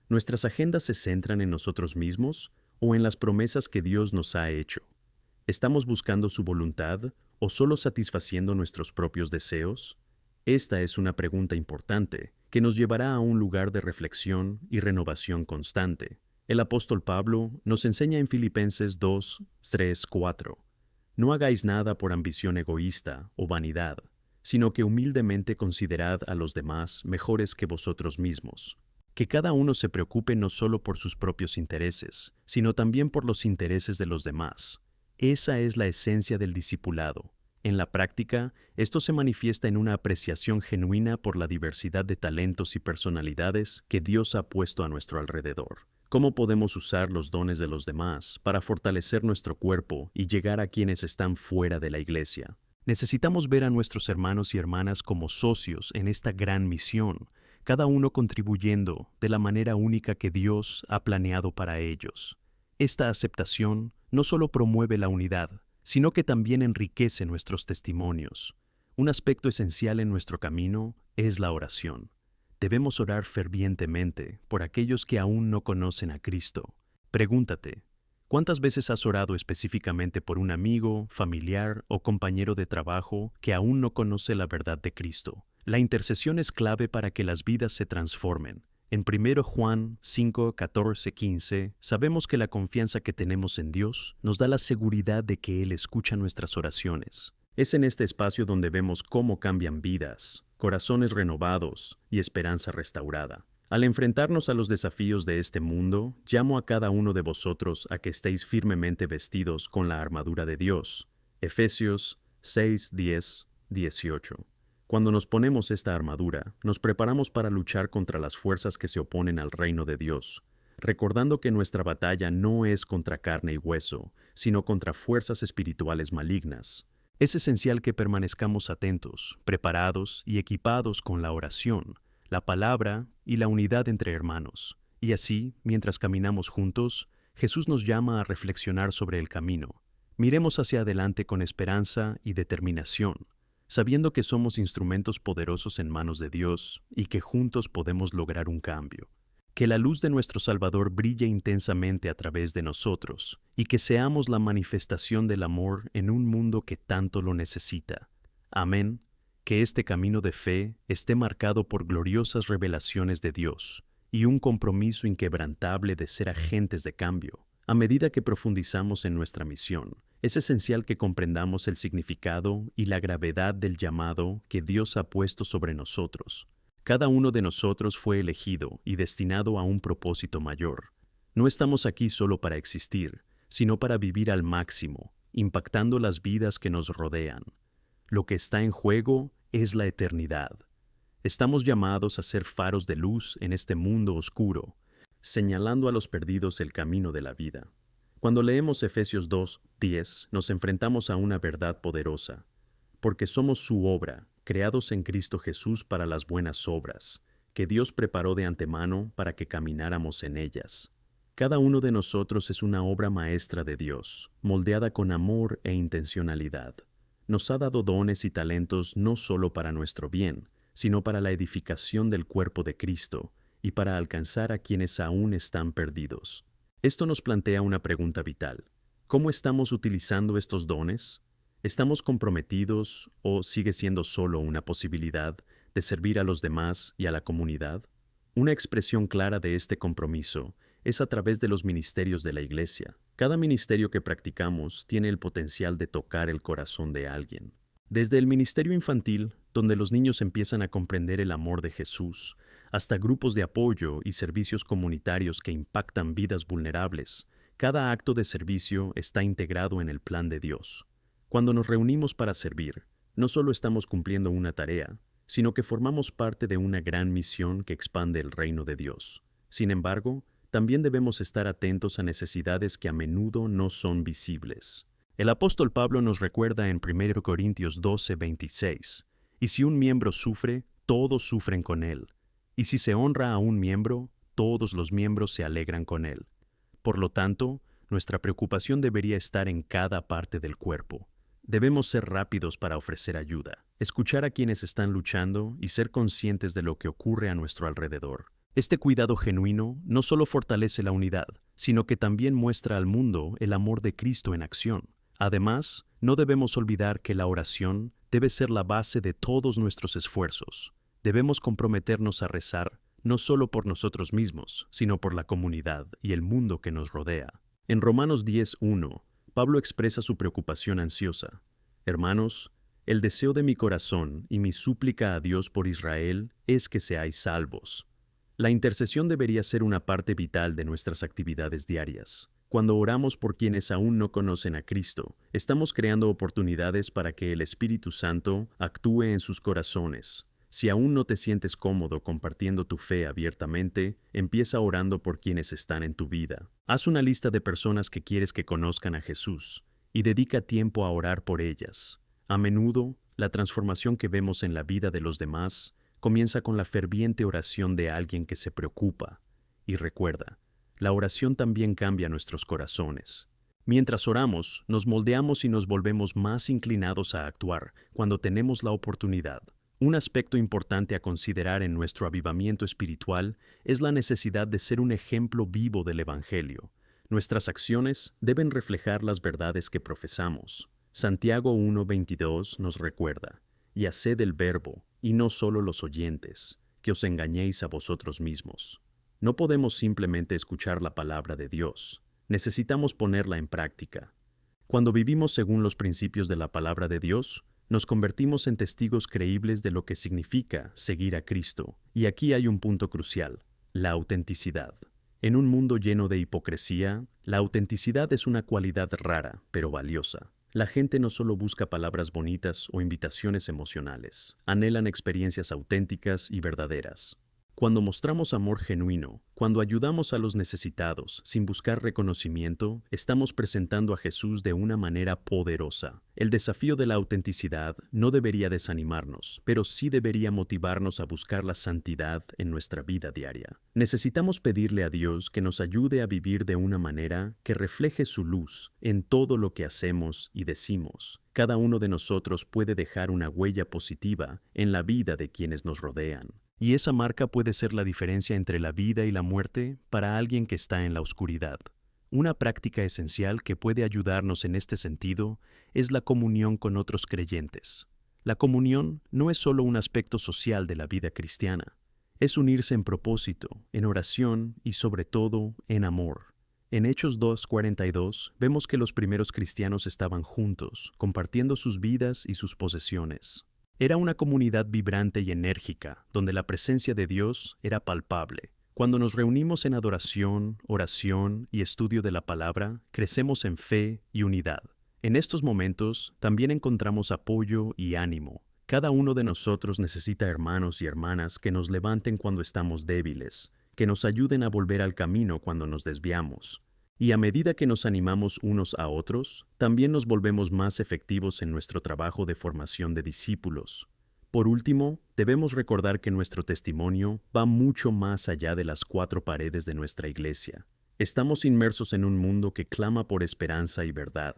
¿Nuestras agendas se centran en nosotros mismos o en las promesas que Dios nos ha hecho? ¿Estamos buscando su voluntad o solo satisfaciendo nuestros propios deseos? Esta es una pregunta importante que nos llevará a un lugar de reflexión y renovación constante. El apóstol Pablo nos enseña en Filipenses 2:3-4: no hagáis nada por ambición egoísta o vanidad, sino que humildemente considerad a los demás mejores que vosotros mismos. Que cada uno se preocupe no solo por sus propios intereses, sino también por los intereses de los demás. Esa es la esencia del discipulado. En la práctica, esto se manifiesta en una apreciación genuina por la diversidad de talentos y personalidades que Dios ha puesto a nuestro alrededor. ¿Cómo podemos usar los dones de los demás para fortalecer nuestro cuerpo y llegar a quienes están fuera de la iglesia? Necesitamos ver a nuestros hermanos y hermanas como socios en esta gran misión, cada uno contribuyendo de la manera única que Dios ha planeado para ellos. Esta aceptación no solo promueve la unidad, sino que también enriquece nuestros testimonios. Un aspecto esencial en nuestro camino es la oración. Debemos orar fervientemente por aquellos que aún no conocen a Cristo. Pregúntate: ¿cuántas veces has orado específicamente por un amigo, familiar o compañero de trabajo que aún no conoce la verdad de Cristo? La intercesión es clave para que las vidas se transformen. En 1 Juan 5:14-15, sabemos que la confianza que tenemos en Dios nos da la seguridad de que Él escucha nuestras oraciones. Es en este espacio donde vemos cómo cambian vidas, corazones renovados y esperanza restaurada. Al enfrentarnos a los desafíos de este mundo, llamo a cada uno de vosotros a que estéis firmemente vestidos con la armadura de Dios. Efesios 6:10-18. Cuando nos ponemos esta armadura, nos preparamos para luchar contra las fuerzas que se oponen al reino de Dios, recordando que nuestra batalla no es contra carne y hueso, sino contra fuerzas espirituales malignas. Es esencial que permanezcamos atentos, preparados y equipados con la oración, la palabra y la unidad entre hermanos. Y así, mientras caminamos juntos, Jesús nos llama a reflexionar sobre el camino. Miremos hacia adelante con esperanza y determinación, sabiendo que somos instrumentos poderosos en manos de Dios y que juntos podemos lograr un cambio. Que la luz de nuestro Salvador brille intensamente a través de nosotros y que seamos la manifestación del amor en un mundo que tanto lo necesita. Amén. Que este camino de fe esté marcado por gloriosas revelaciones de Dios y un compromiso inquebrantable de ser agentes de cambio. A medida que profundizamos en nuestra misión, es esencial que comprendamos el significado y la gravedad del llamado que Dios ha puesto sobre nosotros. Cada uno de nosotros fue elegido y destinado a un propósito mayor. No estamos aquí solo para existir, sino para vivir al máximo, impactando las vidas que nos rodean. Lo que está en juego es la eternidad. Estamos llamados a ser faros de luz en este mundo oscuro, señalando a los perdidos el camino de la vida. Cuando leemos Efesios 2:10, nos enfrentamos a una verdad poderosa, porque somos su obra, creados en Cristo Jesús para las buenas obras, que Dios preparó de antemano para que camináramos en ellas. Cada uno de nosotros es una obra maestra de Dios, moldeada con amor e intencionalidad. Nos ha dado dones y talentos no solo para nuestro bien, sino para la edificación del cuerpo de Cristo y para alcanzar a quienes aún están perdidos. Esto nos plantea una pregunta vital. ¿Cómo estamos utilizando estos dones? ¿Estamos comprometidos o sigue siendo solo una posibilidad de servir a los demás y a la comunidad? Una expresión clara de este compromiso es a través de los ministerios de la Iglesia. Cada ministerio que practicamos tiene el potencial de tocar el corazón de alguien. Desde el ministerio infantil, donde los niños empiezan a comprender el amor de Jesús, hasta grupos de apoyo y servicios comunitarios que impactan vidas vulnerables, cada acto de servicio está integrado en el plan de Dios. Cuando nos reunimos para servir, no solo estamos cumpliendo una tarea, sino que formamos parte de una gran misión que expande el reino de Dios. Sin embargo, también debemos estar atentos a necesidades que a menudo no son visibles. El apóstol Pablo nos recuerda en 1 Corintios 12:26, y si un miembro sufre, todos sufren con él, y si se honra a un miembro, todos los miembros se alegran con él. Por lo tanto, nuestra preocupación debería estar en cada parte del cuerpo. Debemos ser rápidos para ofrecer ayuda, escuchar a quienes están luchando y ser conscientes de lo que ocurre a nuestro alrededor. Este cuidado genuino no solo fortalece la unidad, sino que también muestra al mundo el amor de Cristo en acción. Además, no debemos olvidar que la oración debe ser la base de todos nuestros esfuerzos. Debemos comprometernos a rezar no solo por nosotros mismos, sino por la comunidad y el mundo que nos rodea. En Romanos 10:1, Pablo expresa su preocupación ansiosa. Hermanos, el deseo de mi corazón y mi súplica a Dios por Israel es que seáis salvos. La intercesión debería ser una parte vital de nuestras actividades diarias. Cuando oramos por quienes aún no conocen a Cristo, estamos creando oportunidades para que el Espíritu Santo actúe en sus corazones. Si aún no te sientes cómodo compartiendo tu fe abiertamente, empieza orando por quienes están en tu vida. Haz una lista de personas que quieres que conozcan a Jesús y dedica tiempo a orar por ellas. A menudo, la transformación que vemos en la vida de los demás comienza con la ferviente oración de alguien que se preocupa. Y recuerda, la oración también cambia nuestros corazones. Mientras oramos, nos moldeamos y nos volvemos más inclinados a actuar cuando tenemos la oportunidad. Un aspecto importante a considerar en nuestro avivamiento espiritual es la necesidad de ser un ejemplo vivo del Evangelio. Nuestras acciones deben reflejar las verdades que profesamos. Santiago 1:22 nos recuerda: y haced el verbo, y no solo los oyentes, que os engañéis a vosotros mismos. No podemos simplemente escuchar la palabra de Dios. Necesitamos ponerla en práctica. Cuando vivimos según los principios de la palabra de Dios, nos convertimos en testigos creíbles de lo que significa seguir a Cristo. Y aquí hay un punto crucial: la autenticidad. En un mundo lleno de hipocresía, la autenticidad es una cualidad rara, pero valiosa. La gente no solo busca palabras bonitas o invitaciones emocionales, anhelan experiencias auténticas y verdaderas. Cuando mostramos amor genuino, cuando ayudamos a los necesitados sin buscar reconocimiento, estamos presentando a Jesús de una manera poderosa. El desafío de la autenticidad no debería desanimarnos, pero sí debería motivarnos a buscar la santidad en nuestra vida diaria. Necesitamos pedirle a Dios que nos ayude a vivir de una manera que refleje su luz en todo lo que hacemos y decimos. Cada uno de nosotros puede dejar una huella positiva en la vida de quienes nos rodean. Y esa marca puede ser la diferencia entre la vida y la muerte para alguien que está en la oscuridad. Una práctica esencial que puede ayudarnos en este sentido es la comunión con otros creyentes. La comunión no es solo un aspecto social de la vida cristiana, es unirse en propósito, en oración y sobre todo en amor. En Hechos 2:42 vemos que los primeros cristianos estaban juntos, compartiendo sus vidas y sus posesiones. Era una comunidad vibrante y enérgica, donde la presencia de Dios era palpable. Cuando nos reunimos en adoración, oración y estudio de la palabra, crecemos en fe y unidad. En estos momentos también encontramos apoyo y ánimo. Cada uno de nosotros necesita hermanos y hermanas que nos levanten cuando estamos débiles, que nos ayuden a volver al camino cuando nos desviamos. Y a medida que nos animamos unos a otros, también nos volvemos más efectivos en nuestro trabajo de formación de discípulos. Por último, debemos recordar que nuestro testimonio va mucho más allá de las cuatro paredes de nuestra iglesia. Estamos inmersos en un mundo que clama por esperanza y verdad.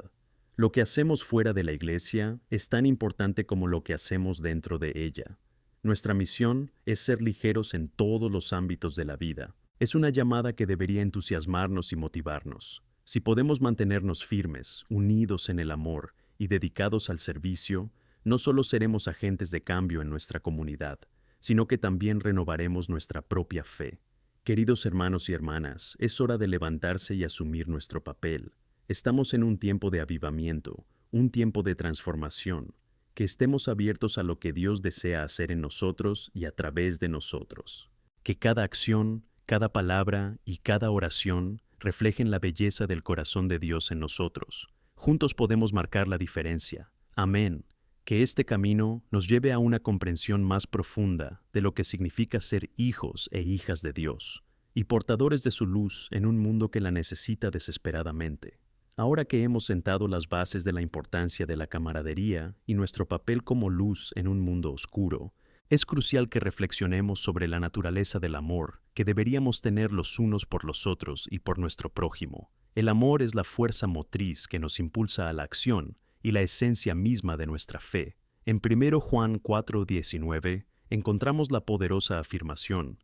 Lo que hacemos fuera de la iglesia es tan importante como lo que hacemos dentro de ella. Nuestra misión es ser ligeros en todos los ámbitos de la vida. Es una llamada que debería entusiasmarnos y motivarnos. Si podemos mantenernos firmes, unidos en el amor y dedicados al servicio, no solo seremos agentes de cambio en nuestra comunidad, sino que también renovaremos nuestra propia fe. Queridos hermanos y hermanas, es hora de levantarse y asumir nuestro papel. Estamos en un tiempo de avivamiento, un tiempo de transformación, que estemos abiertos a lo que Dios desea hacer en nosotros y a través de nosotros. Que cada acción, cada palabra y cada oración reflejen la belleza del corazón de Dios en nosotros. Juntos podemos marcar la diferencia. Amén. Que este camino nos lleve a una comprensión más profunda de lo que significa ser hijos e hijas de Dios y portadores de su luz en un mundo que la necesita desesperadamente. Ahora que hemos sentado las bases de la importancia de la camaradería y nuestro papel como luz en un mundo oscuro, es crucial que reflexionemos sobre la naturaleza del amor que deberíamos tener los unos por los otros y por nuestro prójimo. El amor es la fuerza motriz que nos impulsa a la acción y la esencia misma de nuestra fe. En 1 Juan 4:19 encontramos la poderosa afirmación: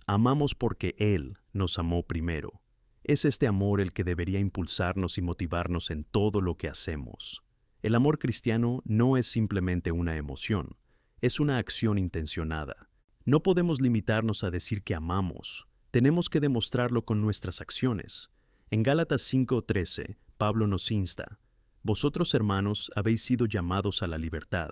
amamos porque Él nos amó primero. Es este amor el que debería impulsarnos y motivarnos en todo lo que hacemos. El amor cristiano no es simplemente una emoción, es una acción intencionada. No podemos limitarnos a decir que amamos, tenemos que demostrarlo con nuestras acciones. En Gálatas 5:13, Pablo nos insta: vosotros, hermanos, habéis sido llamados a la libertad,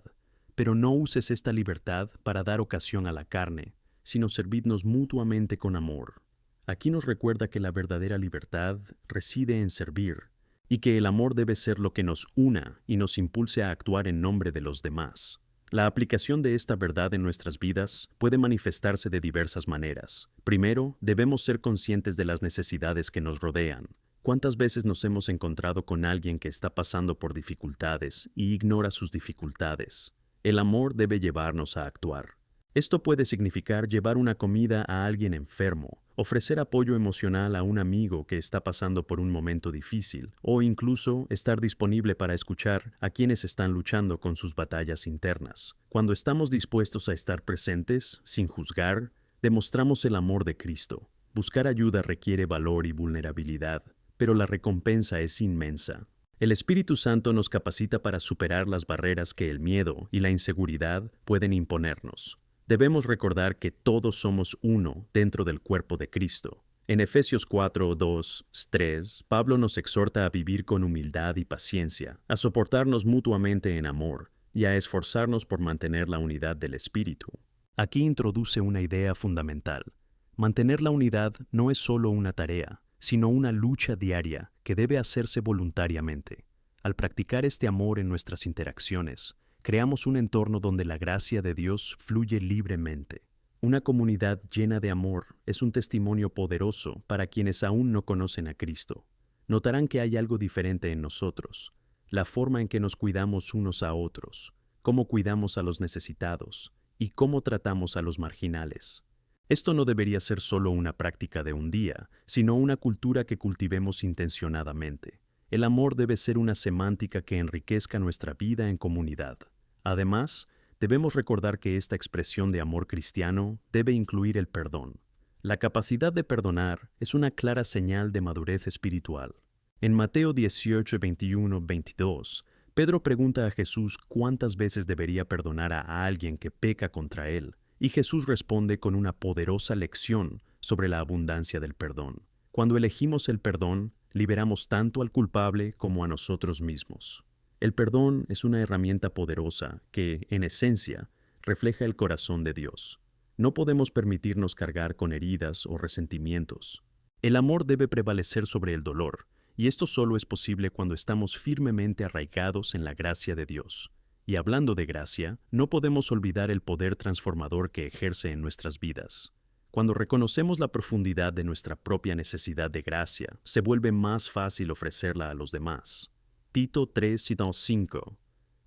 pero no uses esta libertad para dar ocasión a la carne, sino servidnos mutuamente con amor. Aquí nos recuerda que la verdadera libertad reside en servir, y que el amor debe ser lo que nos una y nos impulse a actuar en nombre de los demás. La aplicación de esta verdad en nuestras vidas puede manifestarse de diversas maneras. Primero, debemos ser conscientes de las necesidades que nos rodean. ¿Cuántas veces nos hemos encontrado con alguien que está pasando por dificultades y ignora sus dificultades? El amor debe llevarnos a actuar. Esto puede significar llevar una comida a alguien enfermo, ofrecer apoyo emocional a un amigo que está pasando por un momento difícil, o incluso estar disponible para escuchar a quienes están luchando con sus batallas internas. Cuando estamos dispuestos a estar presentes, sin juzgar, demostramos el amor de Cristo. Buscar ayuda requiere valor y vulnerabilidad, pero la recompensa es inmensa. El Espíritu Santo nos capacita para superar las barreras que el miedo y la inseguridad pueden imponernos. Debemos recordar que todos somos uno dentro del cuerpo de Cristo. En Efesios 4:2-3, Pablo nos exhorta a vivir con humildad y paciencia, a soportarnos mutuamente en amor y a esforzarnos por mantener la unidad del Espíritu. Aquí introduce una idea fundamental. Mantener la unidad no es solo una tarea, sino una lucha diaria que debe hacerse voluntariamente. Al practicar este amor en nuestras interacciones, creamos un entorno donde la gracia de Dios fluye libremente. Una comunidad llena de amor es un testimonio poderoso para quienes aún no conocen a Cristo. Notarán que hay algo diferente en nosotros, la forma en que nos cuidamos unos a otros, cómo cuidamos a los necesitados y cómo tratamos a los marginales. Esto no debería ser solo una práctica de un día, sino una cultura que cultivemos intencionadamente. El amor debe ser una semántica que enriquezca nuestra vida en comunidad. Además, debemos recordar que esta expresión de amor cristiano debe incluir el perdón. La capacidad de perdonar es una clara señal de madurez espiritual. En Mateo 18:21-22, Pedro pregunta a Jesús cuántas veces debería perdonar a alguien que peca contra él, y Jesús responde con una poderosa lección sobre la abundancia del perdón. Cuando elegimos el perdón, liberamos tanto al culpable como a nosotros mismos. El perdón es una herramienta poderosa que, en esencia, refleja el corazón de Dios. No podemos permitirnos cargar con heridas o resentimientos. El amor debe prevalecer sobre el dolor, y esto solo es posible cuando estamos firmemente arraigados en la gracia de Dios. Y hablando de gracia, no podemos olvidar el poder transformador que ejerce en nuestras vidas. Cuando reconocemos la profundidad de nuestra propia necesidad de gracia, se vuelve más fácil ofrecerla a los demás. Tito 3:5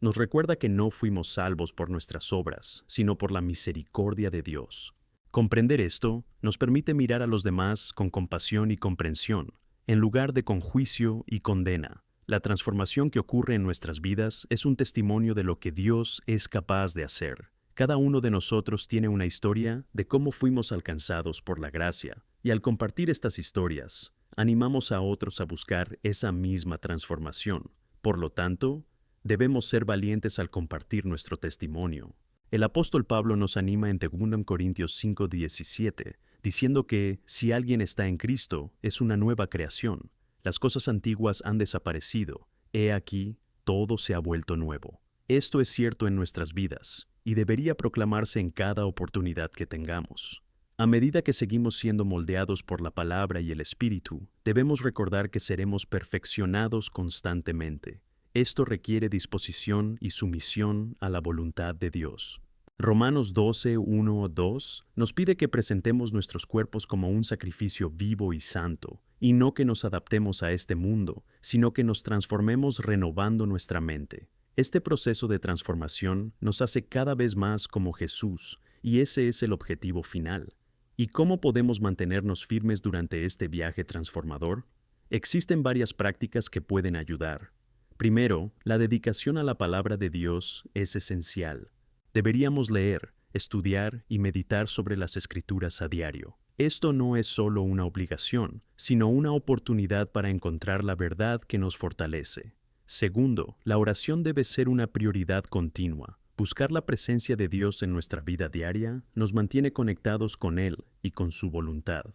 nos recuerda que no fuimos salvos por nuestras obras, sino por la misericordia de Dios. Comprender esto nos permite mirar a los demás con compasión y comprensión, en lugar de con juicio y condena. La transformación que ocurre en nuestras vidas es un testimonio de lo que Dios es capaz de hacer. Cada uno de nosotros tiene una historia de cómo fuimos alcanzados por la gracia, y al compartir estas historias, animamos a otros a buscar esa misma transformación. Por lo tanto, debemos ser valientes al compartir nuestro testimonio. El apóstol Pablo nos anima en 2 Corintios 5:17, diciendo que si alguien está en Cristo, es una nueva creación. Las cosas antiguas han desaparecido. He aquí, todo se ha vuelto nuevo. Esto es cierto en nuestras vidas y debería proclamarse en cada oportunidad que tengamos. A medida que seguimos siendo moldeados por la palabra y el Espíritu, debemos recordar que seremos perfeccionados constantemente. Esto requiere disposición y sumisión a la voluntad de Dios. Romanos 12, 1, 2 nos pide que presentemos nuestros cuerpos como un sacrificio vivo y santo, y no que nos adaptemos a este mundo, sino que nos transformemos renovando nuestra mente. Este proceso de transformación nos hace cada vez más como Jesús, y ese es el objetivo final. ¿Y cómo podemos mantenernos firmes durante este viaje transformador? Existen varias prácticas que pueden ayudar. Primero, la dedicación a la palabra de Dios es esencial. Deberíamos leer, estudiar y meditar sobre las Escrituras a diario. Esto no es solo una obligación, sino una oportunidad para encontrar la verdad que nos fortalece. Segundo, la oración debe ser una prioridad continua. Buscar la presencia de Dios en nuestra vida diaria nos mantiene conectados con Él y con su voluntad.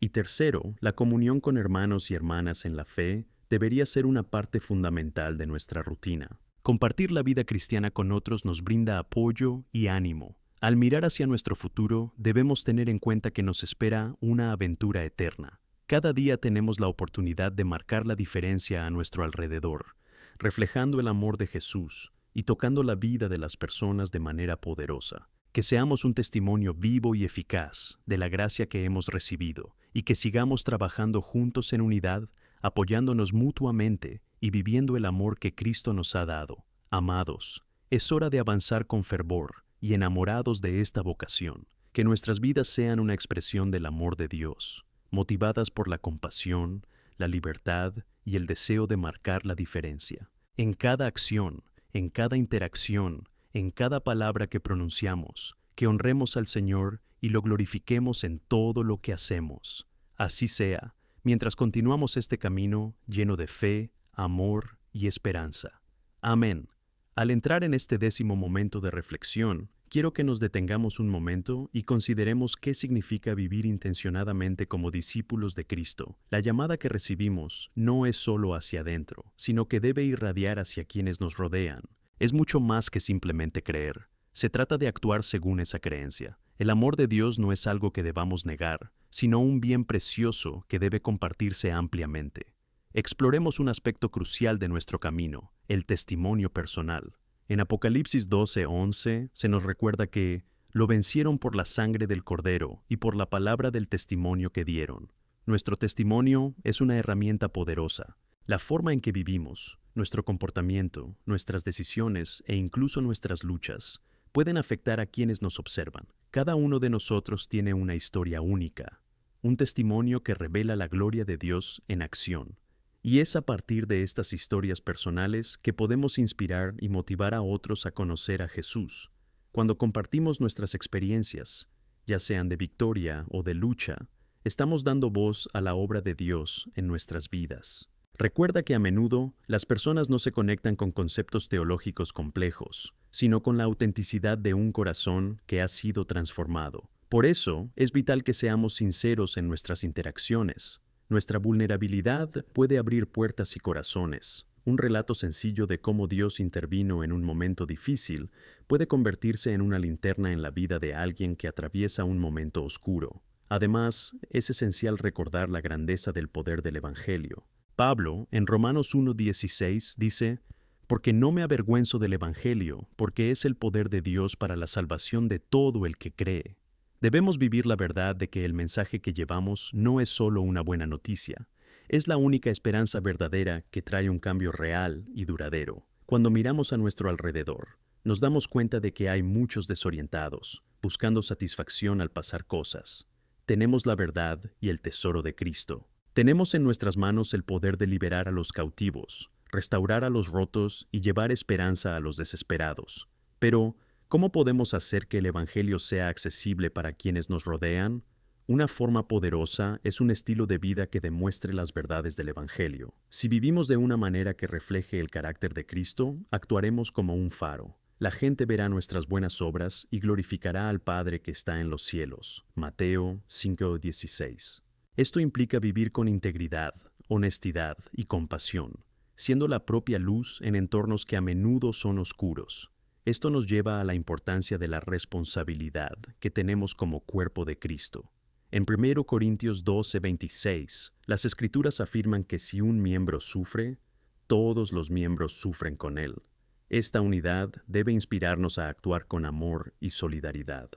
Y tercero, la comunión con hermanos y hermanas en la fe debería ser una parte fundamental de nuestra rutina. Compartir la vida cristiana con otros nos brinda apoyo y ánimo. Al mirar hacia nuestro futuro, debemos tener en cuenta que nos espera una aventura eterna. Cada día tenemos la oportunidad de marcar la diferencia a nuestro alrededor, reflejando el amor de Jesús y tocando la vida de las personas de manera poderosa. Que seamos un testimonio vivo y eficaz de la gracia que hemos recibido y que sigamos trabajando juntos en unidad, apoyándonos mutuamente y viviendo el amor que Cristo nos ha dado. Amados, es hora de avanzar con fervor y enamorados de esta vocación, que nuestras vidas sean una expresión del amor de Dios, motivadas por la compasión, la libertad y el deseo de marcar la diferencia. En cada acción, en cada interacción, en cada palabra que pronunciamos, que honremos al Señor y lo glorifiquemos en todo lo que hacemos. Así sea, mientras continuamos este camino lleno de fe, amor y esperanza. Amén. Al entrar en este 10º momento de reflexión, quiero que nos detengamos un momento y consideremos qué significa vivir intencionadamente como discípulos de Cristo. La llamada que recibimos no es solo hacia adentro, sino que debe irradiar hacia quienes nos rodean. Es mucho más que simplemente creer. Se trata de actuar según esa creencia. El amor de Dios no es algo que debamos negar, sino un bien precioso que debe compartirse ampliamente. Exploremos un aspecto crucial de nuestro camino, el testimonio personal. En Apocalipsis 12:11 se nos recuerda que lo vencieron por la sangre del Cordero y por la palabra del testimonio que dieron. Nuestro testimonio es una herramienta poderosa. La forma en que vivimos, nuestro comportamiento, nuestras decisiones e incluso nuestras luchas pueden afectar a quienes nos observan. Cada uno de nosotros tiene una historia única, un testimonio que revela la gloria de Dios en acción. Y es a partir de estas historias personales que podemos inspirar y motivar a otros a conocer a Jesús. Cuando compartimos nuestras experiencias, ya sean de victoria o de lucha, estamos dando voz a la obra de Dios en nuestras vidas. Recuerda que a menudo las personas no se conectan con conceptos teológicos complejos, sino con la autenticidad de un corazón que ha sido transformado. Por eso, es vital que seamos sinceros en nuestras interacciones. Nuestra vulnerabilidad puede abrir puertas y corazones. Un relato sencillo de cómo Dios intervino en un momento difícil puede convertirse en una linterna en la vida de alguien que atraviesa un momento oscuro. Además, es esencial recordar la grandeza del poder del Evangelio. Pablo, en Romanos 1:16, dice: «Porque no me avergüenzo del Evangelio, porque es el poder de Dios para la salvación de todo el que cree». Debemos vivir la verdad de que el mensaje que llevamos no es solo una buena noticia, es la única esperanza verdadera que trae un cambio real y duradero. Cuando miramos a nuestro alrededor, nos damos cuenta de que hay muchos desorientados, buscando satisfacción al pasar cosas. Tenemos la verdad y el tesoro de Cristo. Tenemos en nuestras manos el poder de liberar a los cautivos, restaurar a los rotos y llevar esperanza a los desesperados. Pero, ¿cómo podemos hacer que el Evangelio sea accesible para quienes nos rodean? Una forma poderosa es un estilo de vida que demuestre las verdades del Evangelio. Si vivimos de una manera que refleje el carácter de Cristo, actuaremos como un faro. La gente verá nuestras buenas obras y glorificará al Padre que está en los cielos. Mateo 5:16. Esto implica vivir con integridad, honestidad y compasión. siendo la propia luz en entornos que a menudo son oscuros. Esto nos lleva a la importancia de la responsabilidad que tenemos como cuerpo de Cristo. En 1 Corintios 12:26, las Escrituras afirman que si un miembro sufre, todos los miembros sufren con él. Esta unidad debe inspirarnos a actuar con amor y solidaridad.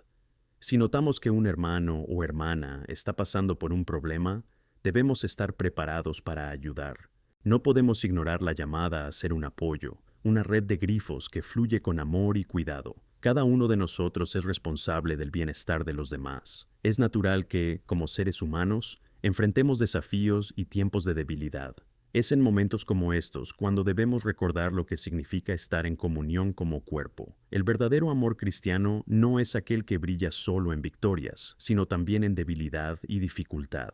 Si notamos que un hermano o hermana está pasando por un problema, debemos estar preparados para ayudar. No podemos ignorar la llamada a ser un apoyo, una red de grifos que fluye con amor y cuidado. Cada uno de nosotros es responsable del bienestar de los demás. Es natural que, como seres humanos, enfrentemos desafíos y tiempos de debilidad. Es en momentos como estos cuando debemos recordar lo que significa estar en comunión como cuerpo. El verdadero amor cristiano no es aquel que brilla solo en victorias, sino también en debilidad y dificultad.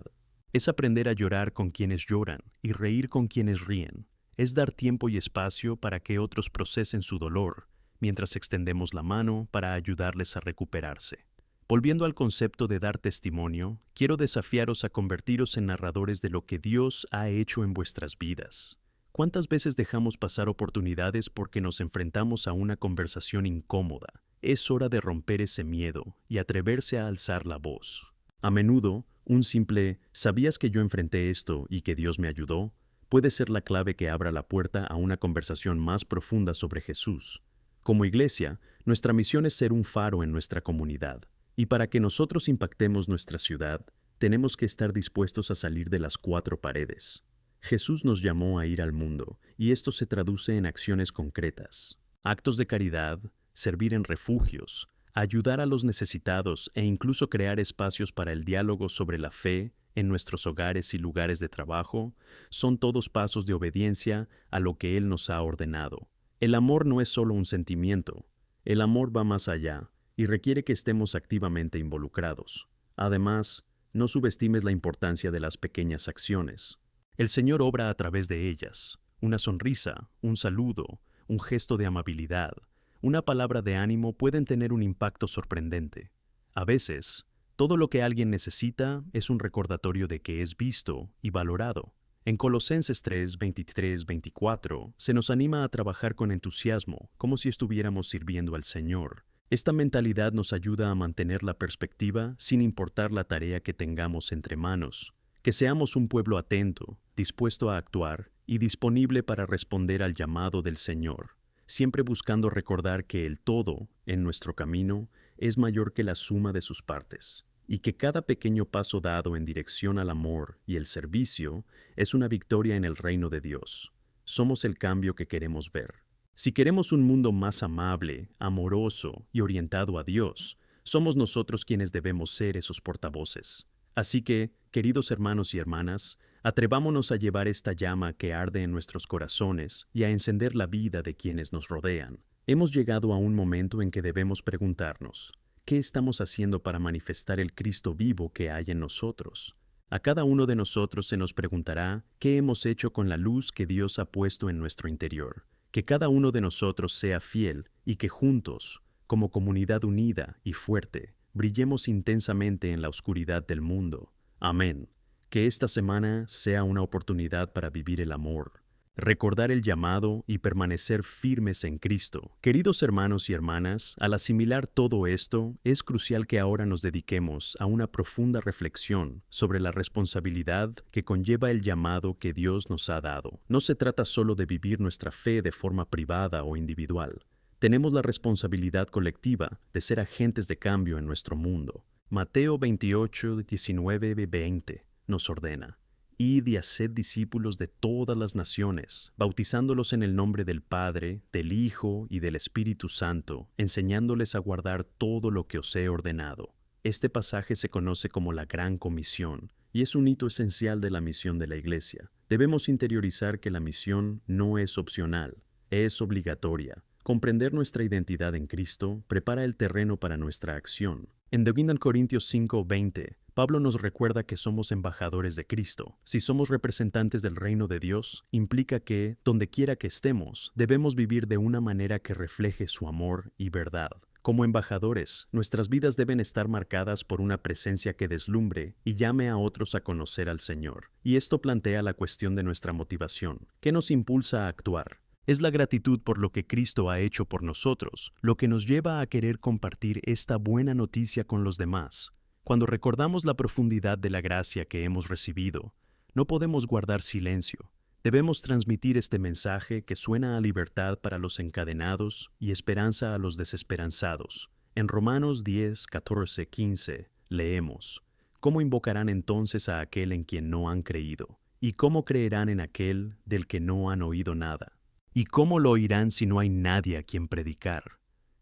Es aprender a llorar con quienes lloran y reír con quienes ríen. Es dar tiempo y espacio para que otros procesen su dolor, mientras extendemos la mano para ayudarles a recuperarse. Volviendo al concepto de dar testimonio, quiero desafiaros a convertiros en narradores de lo que Dios ha hecho en vuestras vidas. ¿Cuántas veces dejamos pasar oportunidades porque nos enfrentamos a una conversación incómoda? Es hora de romper ese miedo y atreverse a alzar la voz. A menudo, un simple «¿sabías que yo enfrenté esto y que Dios me ayudó?» puede ser la clave que abra la puerta a una conversación más profunda sobre Jesús. Como iglesia, nuestra misión es ser un faro en nuestra comunidad. Y para que nosotros impactemos nuestra ciudad, tenemos que estar dispuestos a salir de las cuatro paredes. Jesús nos llamó a ir al mundo, y esto se traduce en acciones concretas. Actos de caridad, servir en refugios, ayudar a los necesitados e incluso crear espacios para el diálogo sobre la fe en nuestros hogares y lugares de trabajo, son todos pasos de obediencia a lo que Él nos ha ordenado. El amor no es solo un sentimiento, el amor va más allá y requiere que estemos activamente involucrados. Además, no subestimes la importancia de las pequeñas acciones. El Señor obra a través de ellas. Una sonrisa, un saludo, un gesto de amabilidad, una palabra de ánimo pueden tener un impacto sorprendente. A veces, todo lo que alguien necesita es un recordatorio de que es visto y valorado. En Colosenses 3, 23, 24, se nos anima a trabajar con entusiasmo, como si estuviéramos sirviendo al Señor. Esta mentalidad nos ayuda a mantener la perspectiva sin importar la tarea que tengamos entre manos. Que seamos un pueblo atento, dispuesto a actuar y disponible para responder al llamado del Señor, siempre buscando recordar que el todo en nuestro camino es mayor que la suma de sus partes, y que cada pequeño paso dado en dirección al amor y el servicio es una victoria en el reino de Dios. Somos el cambio que queremos ver. Si queremos un mundo más amable, amoroso y orientado a Dios, somos nosotros quienes debemos ser esos portavoces. Así que, queridos hermanos y hermanas, atrevámonos a llevar esta llama que arde en nuestros corazones y a encender la vida de quienes nos rodean. Hemos llegado a un momento en que debemos preguntarnos, ¿qué estamos haciendo para manifestar el Cristo vivo que hay en nosotros? A cada uno de nosotros se nos preguntará qué hemos hecho con la luz que Dios ha puesto en nuestro interior. Que cada uno de nosotros sea fiel y que juntos, como comunidad unida y fuerte, brillemos intensamente en la oscuridad del mundo. Amén. Que esta semana sea una oportunidad para vivir el amor, recordar el llamado y permanecer firmes en Cristo. Queridos hermanos y hermanas, al asimilar todo esto, es crucial que ahora nos dediquemos a una profunda reflexión sobre la responsabilidad que conlleva el llamado que Dios nos ha dado. No se trata solo de vivir nuestra fe de forma privada o individual. Tenemos la responsabilidad colectiva de ser agentes de cambio en nuestro mundo. Mateo 28, 19, 20 nos ordena: Id y haced discípulos de todas las naciones, bautizándolos en el nombre del Padre, del Hijo y del Espíritu Santo, enseñándoles a guardar todo lo que os he ordenado. Este pasaje se conoce como la Gran Comisión y es un hito esencial de la misión de la Iglesia. Debemos interiorizar que la misión no es opcional, es obligatoria. Comprender nuestra identidad en Cristo prepara el terreno para nuestra acción. En 2 Corintios 5:20, Pablo nos recuerda que somos embajadores de Cristo. Si somos representantes del reino de Dios, implica que, donde quiera que estemos, debemos vivir de una manera que refleje su amor y verdad. Como embajadores, nuestras vidas deben estar marcadas por una presencia que deslumbre y llame a otros a conocer al Señor. Y esto plantea la cuestión de nuestra motivación. ¿Qué nos impulsa a actuar? Es la gratitud por lo que Cristo ha hecho por nosotros, lo que nos lleva a querer compartir esta buena noticia con los demás. Cuando recordamos la profundidad de la gracia que hemos recibido, no podemos guardar silencio. Debemos transmitir este mensaje que suena a libertad para los encadenados y esperanza a los desesperanzados. En Romanos 10, 14, 15 leemos: ¿Cómo invocarán entonces a aquel en quien no han creído? ¿Y cómo creerán en aquel del que no han oído nada? ¿Y cómo lo oirán si no hay nadie a quien predicar?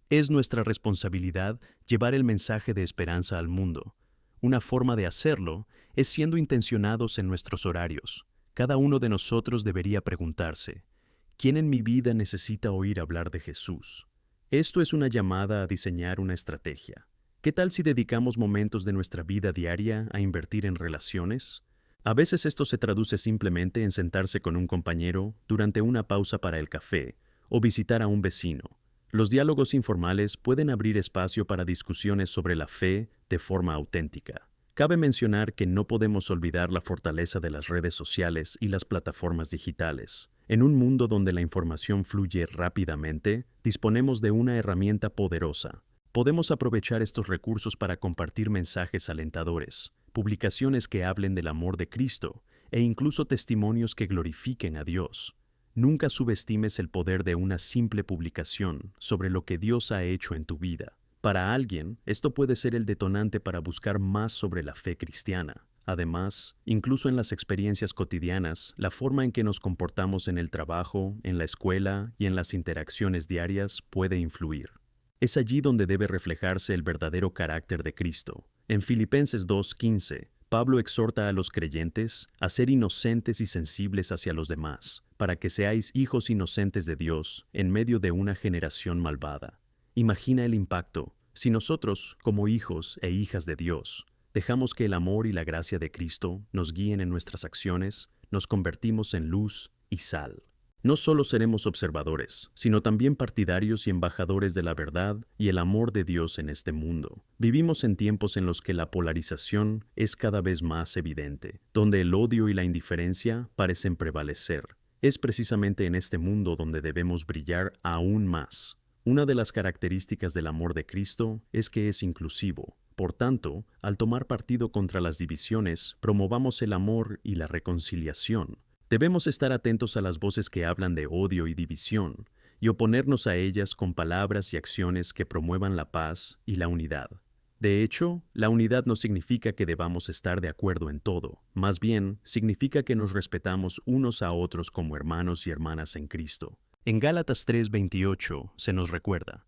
Es nuestra responsabilidad llevar el mensaje de esperanza al mundo. Una forma de hacerlo es siendo intencionados en nuestros horarios. Cada uno de nosotros debería preguntarse: ¿quién en mi vida necesita oír hablar de Jesús? Esto es una llamada a diseñar una estrategia. ¿Qué tal si dedicamos momentos de nuestra vida diaria a invertir en relaciones? A veces esto se traduce simplemente en sentarse con un compañero durante una pausa para el café o visitar a un vecino. Los diálogos informales pueden abrir espacio para discusiones sobre la fe de forma auténtica. Cabe mencionar que no podemos olvidar la fortaleza de las redes sociales y las plataformas digitales. En un mundo donde la información fluye rápidamente, disponemos de una herramienta poderosa. Podemos aprovechar estos recursos para compartir mensajes alentadores, publicaciones que hablen del amor de Cristo e incluso testimonios que glorifiquen a Dios. Nunca subestimes el poder de una simple publicación sobre lo que Dios ha hecho en tu vida. Para alguien, esto puede ser el detonante para buscar más sobre la fe cristiana. Además, incluso en las experiencias cotidianas, la forma en que nos comportamos en el trabajo, en la escuela y en las interacciones diarias puede influir. Es allí donde debe reflejarse el verdadero carácter de Cristo. En Filipenses 2:15, Pablo exhorta a los creyentes a ser inocentes y sensibles hacia los demás, para que seáis hijos inocentes de Dios en medio de una generación malvada. Imagina el impacto si nosotros, como hijos e hijas de Dios, dejamos que el amor y la gracia de Cristo nos guíen en nuestras acciones, nos convertimos en luz y sal. No solo seremos observadores, sino también partidarios y embajadores de la verdad y el amor de Dios en este mundo. Vivimos en tiempos en los que la polarización es cada vez más evidente, donde el odio y la indiferencia parecen prevalecer. Es precisamente en este mundo donde debemos brillar aún más. Una de las características del amor de Cristo es que es inclusivo. Por tanto, al tomar partido contra las divisiones, promovamos el amor y la reconciliación. Debemos estar atentos a las voces que hablan de odio y división, y oponernos a ellas con palabras y acciones que promuevan la paz y la unidad. De hecho, la unidad no significa que debamos estar de acuerdo en todo, más bien significa que nos respetamos unos a otros como hermanos y hermanas en Cristo. En Gálatas 3:28 se nos recuerda: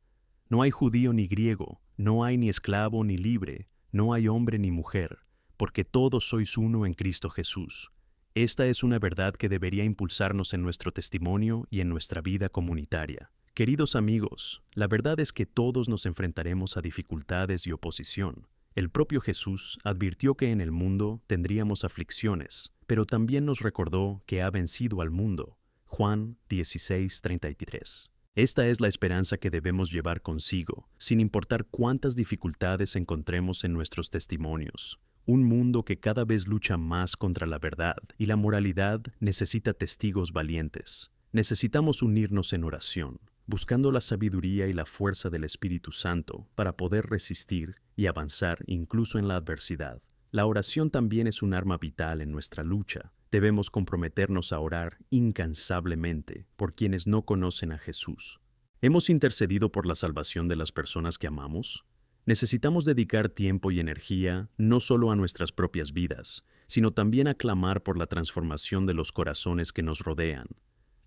no hay judío ni griego, no hay ni esclavo ni libre, no hay hombre ni mujer, porque todos sois uno en Cristo Jesús. Esta es una verdad que debería impulsarnos en nuestro testimonio y en nuestra vida comunitaria. Queridos amigos, la verdad es que todos nos enfrentaremos a dificultades y oposición. El propio Jesús advirtió que en el mundo tendríamos aflicciones, pero también nos recordó que ha vencido al mundo. Juan 16:33. Esta es la esperanza que debemos llevar consigo, sin importar cuántas dificultades encontremos en nuestros testimonios. Un mundo que cada vez lucha más contra la verdad y la moralidad necesita testigos valientes. Necesitamos unirnos en oración, buscando la sabiduría y la fuerza del Espíritu Santo para poder resistir y avanzar incluso en la adversidad. La oración también es un arma vital en nuestra lucha. Debemos comprometernos a orar incansablemente por quienes no conocen a Jesús. ¿Hemos intercedido por la salvación de las personas que amamos? Necesitamos dedicar tiempo y energía no solo a nuestras propias vidas, sino también a clamar por la transformación de los corazones que nos rodean.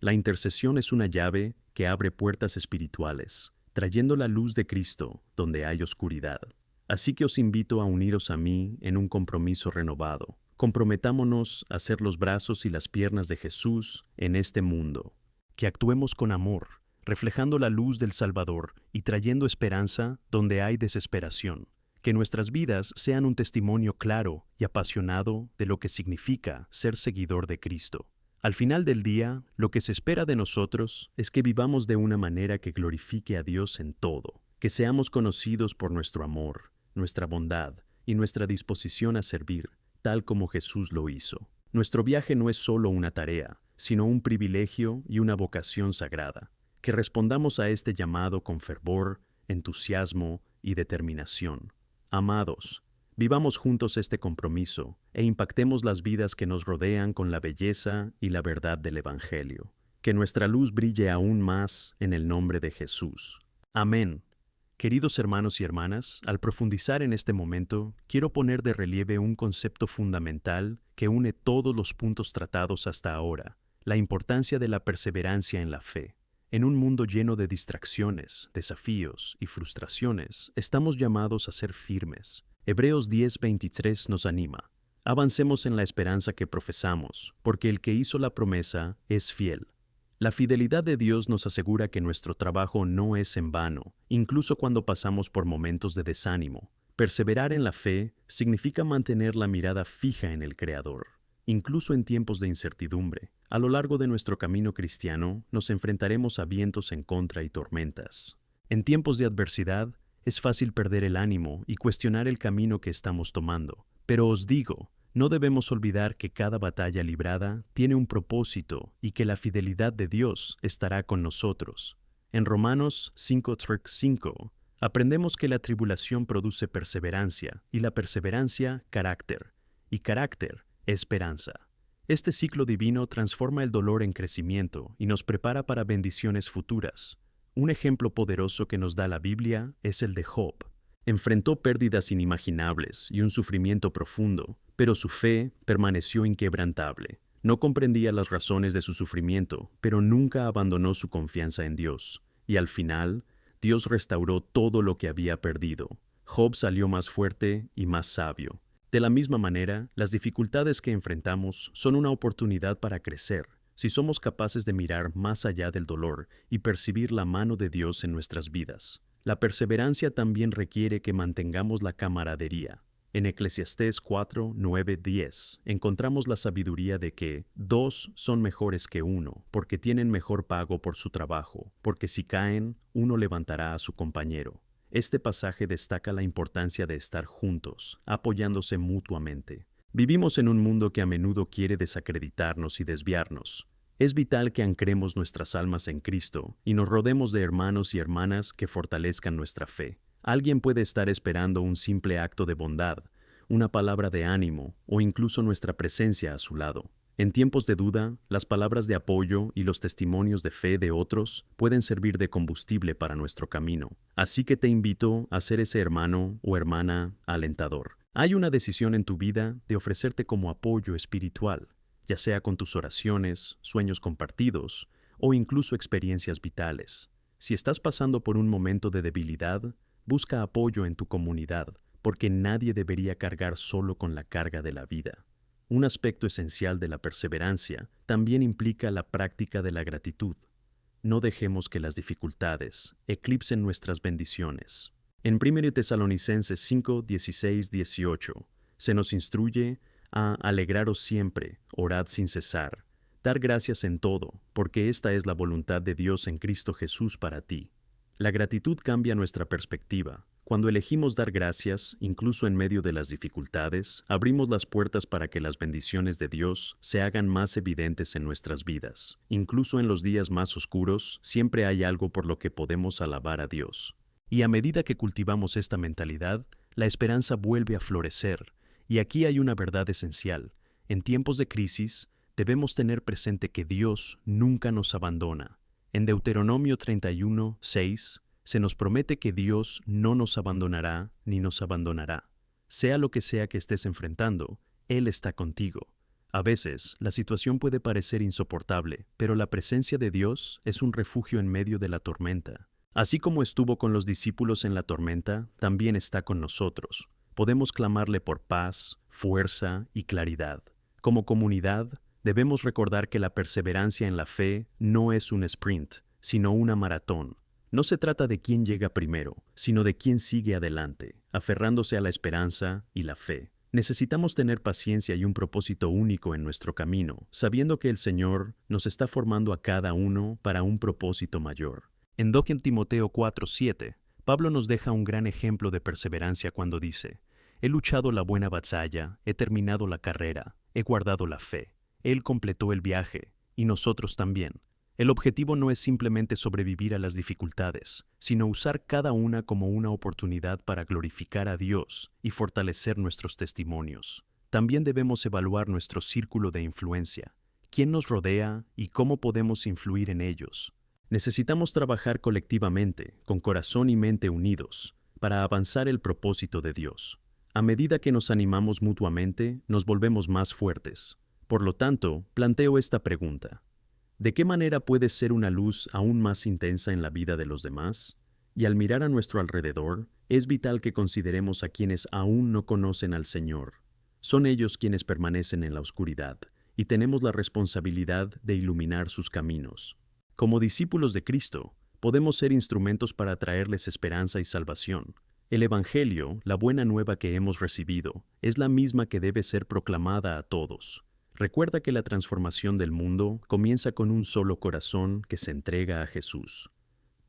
La intercesión es una llave que abre puertas espirituales, trayendo la luz de Cristo donde hay oscuridad. Así que os invito a uniros a mí en un compromiso renovado. Comprometámonos a ser los brazos y las piernas de Jesús en este mundo. Que actuemos con amor, reflejando la luz del Salvador y trayendo esperanza donde hay desesperación. Que nuestras vidas sean un testimonio claro y apasionado de lo que significa ser seguidor de Cristo. Al final del día, lo que se espera de nosotros es que vivamos de una manera que glorifique a Dios en todo, que seamos conocidos por nuestro amor, nuestra bondad y nuestra disposición a servir, tal como Jesús lo hizo. Nuestro viaje no es solo una tarea, sino un privilegio y una vocación sagrada. Que respondamos a este llamado con fervor, entusiasmo y determinación. Amados, vivamos juntos este compromiso e impactemos las vidas que nos rodean con la belleza y la verdad del Evangelio. Que nuestra luz brille aún más en el nombre de Jesús. Amén. Queridos hermanos y hermanas, al profundizar en este momento, quiero poner de relieve un concepto fundamental que une todos los puntos tratados hasta ahora: la importancia de la perseverancia en la fe. En un mundo lleno de distracciones, desafíos y frustraciones, estamos llamados a ser firmes. Hebreos 10:23 nos anima: avancemos en la esperanza que profesamos, porque el que hizo la promesa es fiel. La fidelidad de Dios nos asegura que nuestro trabajo no es en vano, incluso cuando pasamos por momentos de desánimo. Perseverar en la fe significa mantener la mirada fija en el Creador. Incluso en tiempos de incertidumbre, a lo largo de nuestro camino cristiano, nos enfrentaremos a vientos en contra y tormentas. En tiempos de adversidad, es fácil perder el ánimo y cuestionar el camino que estamos tomando. Pero os digo, no debemos olvidar que cada batalla librada tiene un propósito y que la fidelidad de Dios estará con nosotros. En Romanos 5:5 aprendemos que la tribulación produce perseverancia y la perseverancia carácter, y carácter esperanza. Este ciclo divino transforma el dolor en crecimiento y nos prepara para bendiciones futuras. Un ejemplo poderoso que nos da la Biblia es el de Job. Enfrentó pérdidas inimaginables y un sufrimiento profundo, pero su fe permaneció inquebrantable. No comprendía las razones de su sufrimiento, pero nunca abandonó su confianza en Dios. Y al final, Dios restauró todo lo que había perdido. Job salió más fuerte y más sabio. De la misma manera, las dificultades que enfrentamos son una oportunidad para crecer, si somos capaces de mirar más allá del dolor y percibir la mano de Dios en nuestras vidas. La perseverancia también requiere que mantengamos la camaradería. En Eclesiastés 4:9-10 encontramos la sabiduría de que 2 son mejores que 1, porque tienen mejor pago por su trabajo, porque si caen, uno levantará a su compañero. Este pasaje destaca la importancia de estar juntos, apoyándose mutuamente. Vivimos en un mundo que a menudo quiere desacreditarnos y desviarnos. Es vital que ancremos nuestras almas en Cristo y nos rodemos de hermanos y hermanas que fortalezcan nuestra fe. Alguien puede estar esperando un simple acto de bondad, una palabra de ánimo o incluso nuestra presencia a su lado. En tiempos de duda, las palabras de apoyo y los testimonios de fe de otros pueden servir de combustible para nuestro camino. Así que te invito a ser ese hermano o hermana alentador. Hay una decisión en tu vida de ofrecerte como apoyo espiritual, ya sea con tus oraciones, sueños compartidos o incluso experiencias vitales. Si estás pasando por un momento de debilidad, busca apoyo en tu comunidad, porque nadie debería cargar solo con la carga de la vida. Un aspecto esencial de la perseverancia también implica la práctica de la gratitud. No dejemos que las dificultades eclipsen nuestras bendiciones. En 1 Tesalonicenses 5:16-18 se nos instruye a alegraros siempre, orad sin cesar, dar gracias en todo, porque esta es la voluntad de Dios en Cristo Jesús para ti. La gratitud cambia nuestra perspectiva. Cuando elegimos dar gracias, incluso en medio de las dificultades, abrimos las puertas para que las bendiciones de Dios se hagan más evidentes en nuestras vidas. Incluso en los días más oscuros, siempre hay algo por lo que podemos alabar a Dios. Y a medida que cultivamos esta mentalidad, la esperanza vuelve a florecer. Y aquí hay una verdad esencial. En tiempos de crisis, debemos tener presente que Dios nunca nos abandona. En Deuteronomio 31:6, se nos promete que Dios no nos abandonará ni nos abandonará. Sea lo que sea que estés enfrentando, Él está contigo. A veces, la situación puede parecer insoportable, pero la presencia de Dios es un refugio en medio de la tormenta. Así como estuvo con los discípulos en la tormenta, también está con nosotros. Podemos clamarle por paz, fuerza y claridad. Como comunidad, debemos recordar que la perseverancia en la fe no es un sprint, sino una maratón. No se trata de quién llega primero, sino de quién sigue adelante, aferrándose a la esperanza y la fe. Necesitamos tener paciencia y un propósito único en nuestro camino, sabiendo que el Señor nos está formando a cada uno para un propósito mayor. En 2 Timoteo 4:7, Pablo nos deja un gran ejemplo de perseverancia cuando dice: he luchado la buena batalla, he terminado la carrera, he guardado la fe. Él completó el viaje, y nosotros también. El objetivo no es simplemente sobrevivir a las dificultades, sino usar cada una como una oportunidad para glorificar a Dios y fortalecer nuestros testimonios. También debemos evaluar nuestro círculo de influencia, quién nos rodea y cómo podemos influir en ellos. Necesitamos trabajar colectivamente, con corazón y mente unidos, para avanzar el propósito de Dios. A medida que nos animamos mutuamente, nos volvemos más fuertes. Por lo tanto, planteo esta pregunta: ¿de qué manera puedes ser una luz aún más intensa en la vida de los demás? Y al mirar a nuestro alrededor, es vital que consideremos a quienes aún no conocen al Señor. Son ellos quienes permanecen en la oscuridad, y tenemos la responsabilidad de iluminar sus caminos. Como discípulos de Cristo, podemos ser instrumentos para traerles esperanza y salvación. El Evangelio, la buena nueva que hemos recibido, es la misma que debe ser proclamada a todos. Recuerda que la transformación del mundo comienza con un solo corazón que se entrega a Jesús.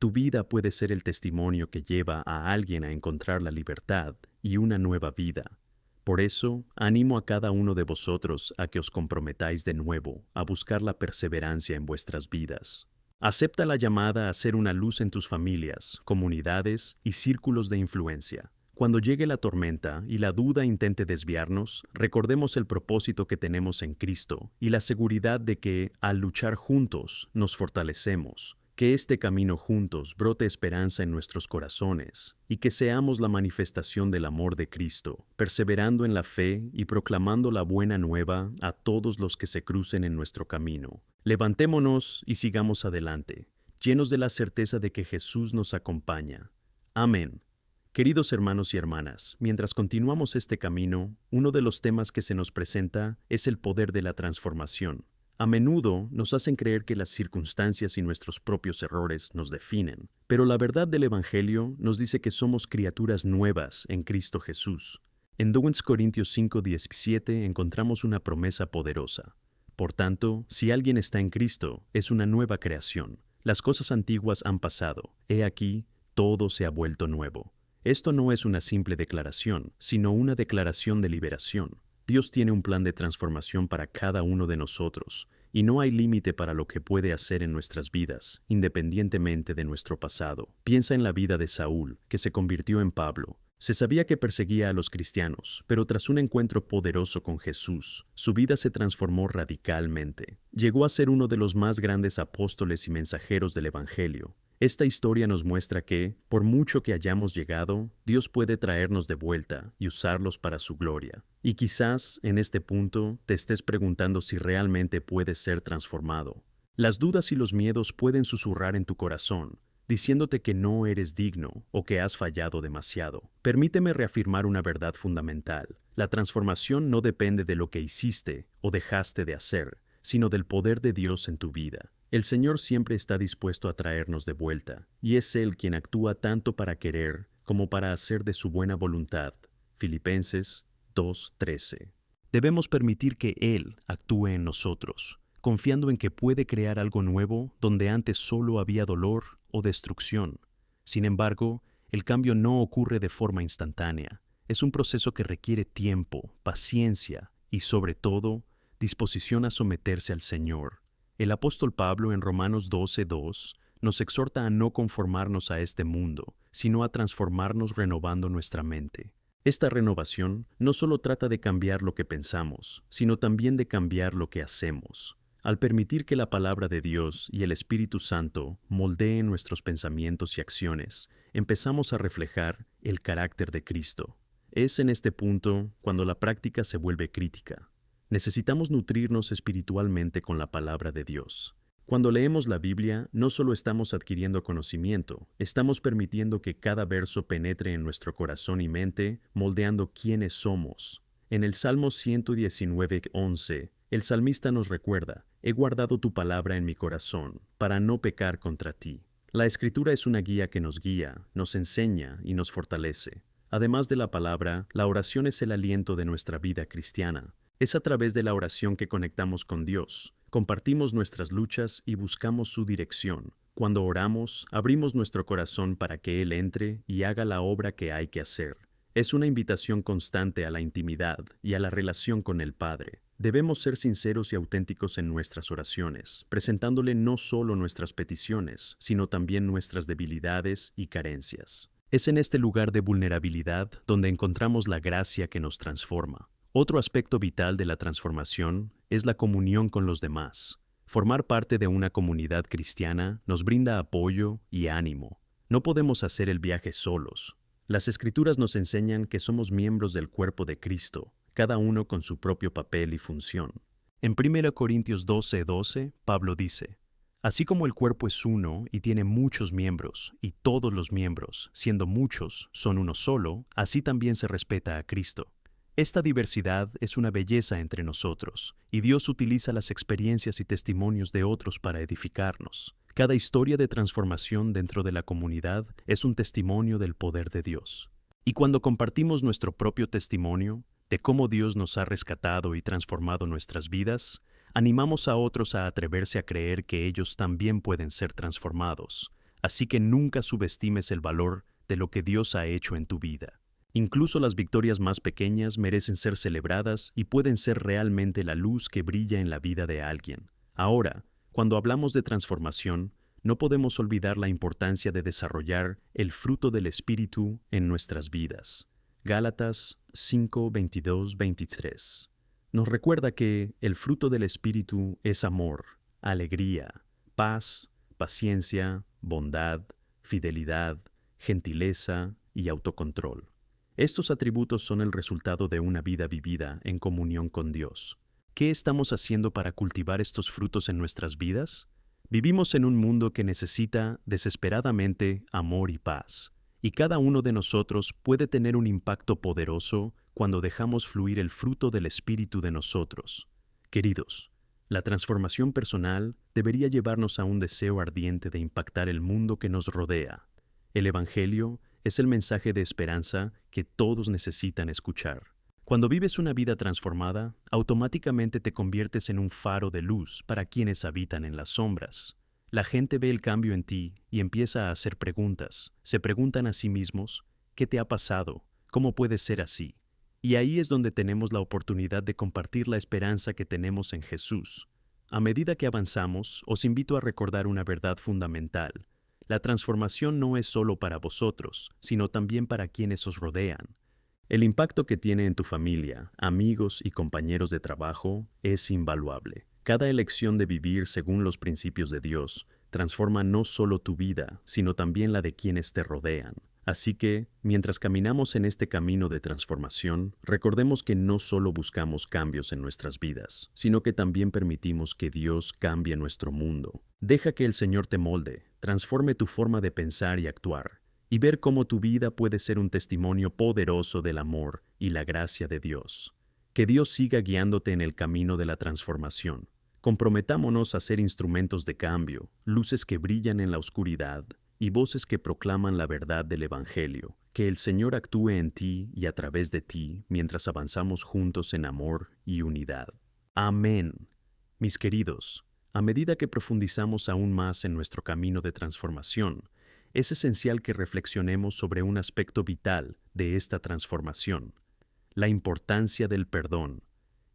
Tu vida puede ser el testimonio que lleva a alguien a encontrar la libertad y una nueva vida. Por eso, animo a cada uno de vosotros a que os comprometáis de nuevo a buscar la perseverancia en vuestras vidas. Acepta la llamada a ser una luz en tus familias, comunidades y círculos de influencia. Cuando llegue la tormenta y la duda intente desviarnos, recordemos el propósito que tenemos en Cristo y la seguridad de que, al luchar juntos, nos fortalecemos. Que este camino juntos brote esperanza en nuestros corazones y que seamos la manifestación del amor de Cristo, perseverando en la fe y proclamando la buena nueva a todos los que se crucen en nuestro camino. Levantémonos y sigamos adelante, llenos de la certeza de que Jesús nos acompaña. Amén. Queridos hermanos y hermanas, mientras continuamos este camino, uno de los temas que se nos presenta es el poder de la transformación. A menudo nos hacen creer que las circunstancias y nuestros propios errores nos definen, pero la verdad del Evangelio nos dice que somos criaturas nuevas en Cristo Jesús. En 2 Corintios 5:17 encontramos una promesa poderosa. Por tanto, si alguien está en Cristo, es una nueva creación. Las cosas antiguas han pasado. He aquí, todo se ha vuelto nuevo. Esto no es una simple declaración, sino una declaración de liberación. Dios tiene un plan de transformación para cada uno de nosotros, y no hay límite para lo que puede hacer en nuestras vidas, independientemente de nuestro pasado. Piensa en la vida de Saúl, que se convirtió en Pablo. Se sabía que perseguía a los cristianos, pero tras un encuentro poderoso con Jesús, su vida se transformó radicalmente. Llegó a ser uno de los más grandes apóstoles y mensajeros del Evangelio. Esta historia nos muestra que, por mucho que hayamos llegado, Dios puede traernos de vuelta y usarlos para su gloria. Y quizás, en este punto, te estés preguntando si realmente puedes ser transformado. Las dudas y los miedos pueden susurrar en tu corazón, diciéndote que no eres digno o que has fallado demasiado. Permíteme reafirmar una verdad fundamental. La transformación no depende de lo que hiciste o dejaste de hacer, sino del poder de Dios en tu vida. El Señor siempre está dispuesto a traernos de vuelta, y es Él quien actúa tanto para querer como para hacer de su buena voluntad. Filipenses 2:13. Debemos permitir que Él actúe en nosotros, confiando en que puede crear algo nuevo donde antes solo había dolor o destrucción. Sin embargo, el cambio no ocurre de forma instantánea. Es un proceso que requiere tiempo, paciencia y, sobre todo, disposición a someterse al Señor. El apóstol Pablo en Romanos 12:2 nos exhorta a no conformarnos a este mundo, sino a transformarnos renovando nuestra mente. Esta renovación no solo trata de cambiar lo que pensamos, sino también de cambiar lo que hacemos. Al permitir que la palabra de Dios y el Espíritu Santo moldeen nuestros pensamientos y acciones, empezamos a reflejar el carácter de Cristo. Es en este punto cuando la práctica se vuelve crítica. Necesitamos nutrirnos espiritualmente con la palabra de Dios. Cuando leemos la Biblia, no solo estamos adquiriendo conocimiento, estamos permitiendo que cada verso penetre en nuestro corazón y mente, moldeando quiénes somos. En el Salmo 119:11, el salmista nos recuerda: «He guardado tu palabra en mi corazón, para no pecar contra ti». La Escritura es una guía que nos guía, nos enseña y nos fortalece. Además de la palabra, la oración es el aliento de nuestra vida cristiana. Es a través de la oración que conectamos con Dios, compartimos nuestras luchas y buscamos su dirección. Cuando oramos, abrimos nuestro corazón para que Él entre y haga la obra que hay que hacer. Es una invitación constante a la intimidad y a la relación con el Padre. Debemos ser sinceros y auténticos en nuestras oraciones, presentándole no solo nuestras peticiones, sino también nuestras debilidades y carencias. Es en este lugar de vulnerabilidad donde encontramos la gracia que nos transforma. Otro aspecto vital de la transformación es la comunión con los demás. Formar parte de una comunidad cristiana nos brinda apoyo y ánimo. No podemos hacer el viaje solos. Las Escrituras nos enseñan que somos miembros del cuerpo de Cristo, cada uno con su propio papel y función. En 1 Corintios 12:12, Pablo dice: Así como el cuerpo es uno y tiene muchos miembros, y todos los miembros, siendo muchos, son uno solo, así también se respeta a Cristo. Esta diversidad es una belleza entre nosotros, y Dios utiliza las experiencias y testimonios de otros para edificarnos. Cada historia de transformación dentro de la comunidad es un testimonio del poder de Dios. Y cuando compartimos nuestro propio testimonio de cómo Dios nos ha rescatado y transformado nuestras vidas, animamos a otros a atreverse a creer que ellos también pueden ser transformados. Así que nunca subestimes el valor de lo que Dios ha hecho en tu vida. Incluso las victorias más pequeñas merecen ser celebradas y pueden ser realmente la luz que brilla en la vida de alguien. Ahora, cuando hablamos de transformación, no podemos olvidar la importancia de desarrollar el fruto del Espíritu en nuestras vidas. Gálatas 5, 22, 23. Nos recuerda que el fruto del Espíritu es amor, alegría, paz, paciencia, bondad, fidelidad, gentileza y autocontrol. Estos atributos son el resultado de una vida vivida en comunión con Dios. ¿Qué estamos haciendo para cultivar estos frutos en nuestras vidas? Vivimos en un mundo que necesita desesperadamente amor y paz, y cada uno de nosotros puede tener un impacto poderoso cuando dejamos fluir el fruto del Espíritu de nosotros. Queridos, la transformación personal debería llevarnos a un deseo ardiente de impactar el mundo que nos rodea. El Evangelio es el mensaje de esperanza que todos necesitan escuchar. Cuando vives una vida transformada, automáticamente te conviertes en un faro de luz para quienes habitan en las sombras. La gente ve el cambio en ti y empieza a hacer preguntas. Se preguntan a sí mismos: ¿qué te ha pasado? ¿Cómo puede ser así? Y ahí es donde tenemos la oportunidad de compartir la esperanza que tenemos en Jesús. A medida que avanzamos, os invito a recordar una verdad fundamental. La transformación no es solo para vosotros, sino también para quienes os rodean. El impacto que tiene en tu familia, amigos y compañeros de trabajo es invaluable. Cada elección de vivir según los principios de Dios transforma no solo tu vida, sino también la de quienes te rodean. Así que, mientras caminamos en este camino de transformación, recordemos que no solo buscamos cambios en nuestras vidas, sino que también permitimos que Dios cambie nuestro mundo. Deja que el Señor te molde, transforme tu forma de pensar y actuar, y ver cómo tu vida puede ser un testimonio poderoso del amor y la gracia de Dios. Que Dios siga guiándote en el camino de la transformación. Comprometámonos a ser instrumentos de cambio, luces que brillan en la oscuridad y voces que proclaman la verdad del Evangelio. Que el Señor actúe en ti y a través de ti mientras avanzamos juntos en amor y unidad. Amén. Mis queridos, a medida que profundizamos aún más en nuestro camino de transformación, es esencial que reflexionemos sobre un aspecto vital de esta transformación: la importancia del perdón.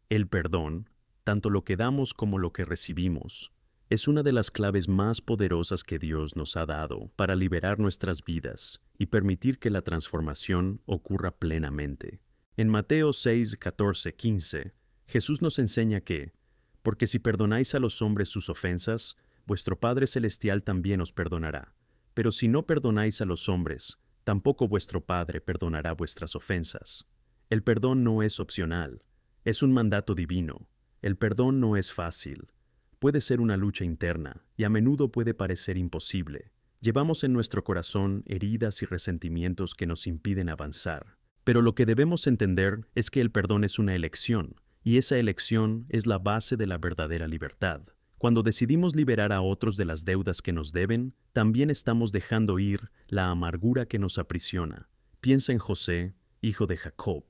El perdón, tanto lo que damos como lo que recibimos, es una de las claves más poderosas que Dios nos ha dado para liberar nuestras vidas y permitir que la transformación ocurra plenamente. En Mateo 6, 14, 15, Jesús nos enseña que, porque si perdonáis a los hombres sus ofensas, vuestro Padre Celestial también os perdonará. Pero si no perdonáis a los hombres, tampoco vuestro Padre perdonará vuestras ofensas. El perdón no es opcional, es un mandato divino. El perdón no es fácil. Puede ser una lucha interna y a menudo puede parecer imposible. Llevamos en nuestro corazón heridas y resentimientos que nos impiden avanzar. Pero lo que debemos entender es que el perdón es una elección, y esa elección es la base de la verdadera libertad. Cuando decidimos liberar a otros de las deudas que nos deben, también estamos dejando ir la amargura que nos aprisiona. Piensa en José, hijo de Jacob.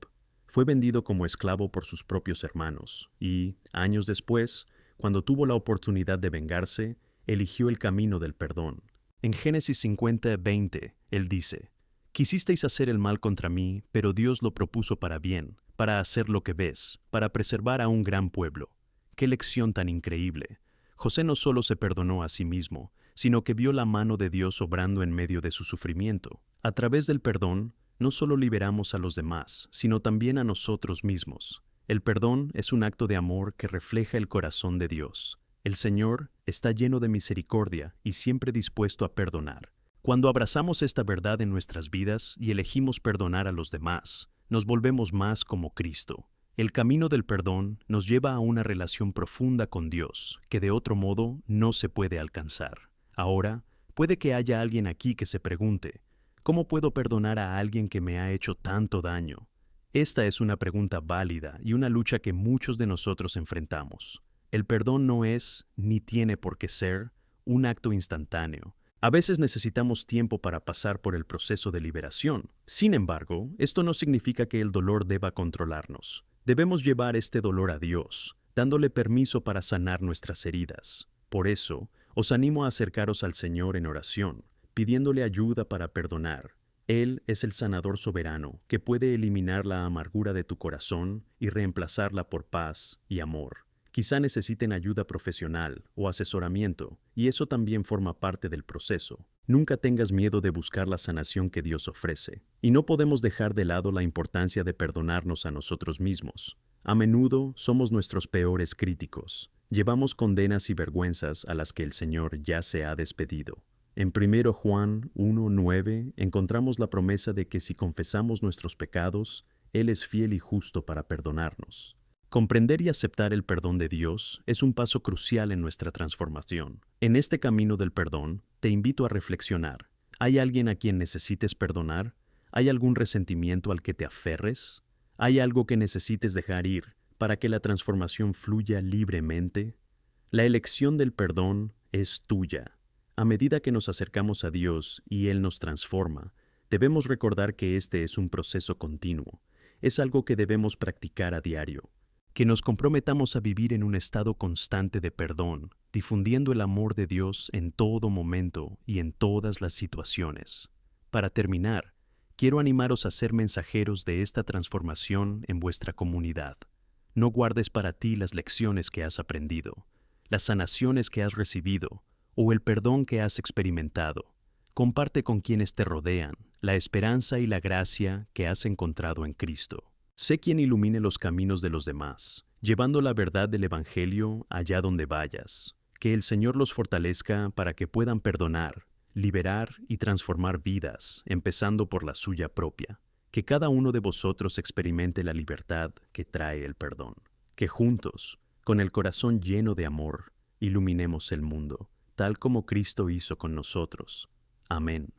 Fue vendido como esclavo por sus propios hermanos y, años después, cuando tuvo la oportunidad de vengarse, eligió el camino del perdón. En Génesis 50:20, Él dice, «Quisisteis hacer el mal contra mí, pero Dios lo propuso para bien, para hacer lo que ves, para preservar a un gran pueblo». ¡Qué lección tan increíble! José no solo se perdonó a sí mismo, sino que vio la mano de Dios obrando en medio de su sufrimiento. A través del perdón, no solo liberamos a los demás, sino también a nosotros mismos. El perdón es un acto de amor que refleja el corazón de Dios. El Señor está lleno de misericordia y siempre dispuesto a perdonar. Cuando abrazamos esta verdad en nuestras vidas y elegimos perdonar a los demás, nos volvemos más como Cristo. El camino del perdón nos lleva a una relación profunda con Dios, que de otro modo no se puede alcanzar. Ahora, puede que haya alguien aquí que se pregunte, ¿cómo puedo perdonar a alguien que me ha hecho tanto daño? Esta es una pregunta válida y una lucha que muchos de nosotros enfrentamos. El perdón no es, ni tiene por qué ser, un acto instantáneo. A veces necesitamos tiempo para pasar por el proceso de liberación. Sin embargo, esto no significa que el dolor deba controlarnos. Debemos llevar este dolor a Dios, dándole permiso para sanar nuestras heridas. Por eso, os animo a acercaros al Señor en oración, pidiéndole ayuda para perdonar. Él es el sanador soberano que puede eliminar la amargura de tu corazón y reemplazarla por paz y amor. Quizá necesiten ayuda profesional o asesoramiento, y eso también forma parte del proceso. Nunca tengas miedo de buscar la sanación que Dios ofrece. Y no podemos dejar de lado la importancia de perdonarnos a nosotros mismos. A menudo somos nuestros peores críticos. Llevamos condenas y vergüenzas a las que el Señor ya se ha despedido. En 1 Juan 1:9 encontramos la promesa de que si confesamos nuestros pecados, Él es fiel y justo para perdonarnos. Comprender y aceptar el perdón de Dios es un paso crucial en nuestra transformación. En este camino del perdón, te invito a reflexionar. ¿Hay alguien a quien necesites perdonar? ¿Hay algún resentimiento al que te aferres? ¿Hay algo que necesites dejar ir para que la transformación fluya libremente? La elección del perdón es tuya. A medida que nos acercamos a Dios y Él nos transforma, debemos recordar que este es un proceso continuo. Es algo que debemos practicar a diario. Que nos comprometamos a vivir en un estado constante de perdón, difundiendo el amor de Dios en todo momento y en todas las situaciones. Para terminar, quiero animaros a ser mensajeros de esta transformación en vuestra comunidad. No guardes para ti las lecciones que has aprendido, las sanaciones que has recibido o el perdón que has experimentado. Comparte con quienes te rodean la esperanza y la gracia que has encontrado en Cristo. Sé quien ilumine los caminos de los demás, llevando la verdad del Evangelio allá donde vayas. Que el Señor los fortalezca para que puedan perdonar, liberar y transformar vidas, empezando por la suya propia. Que cada uno de vosotros experimente la libertad que trae el perdón. Que juntos, con el corazón lleno de amor, iluminemos el mundo, tal como Cristo hizo con nosotros. Amén.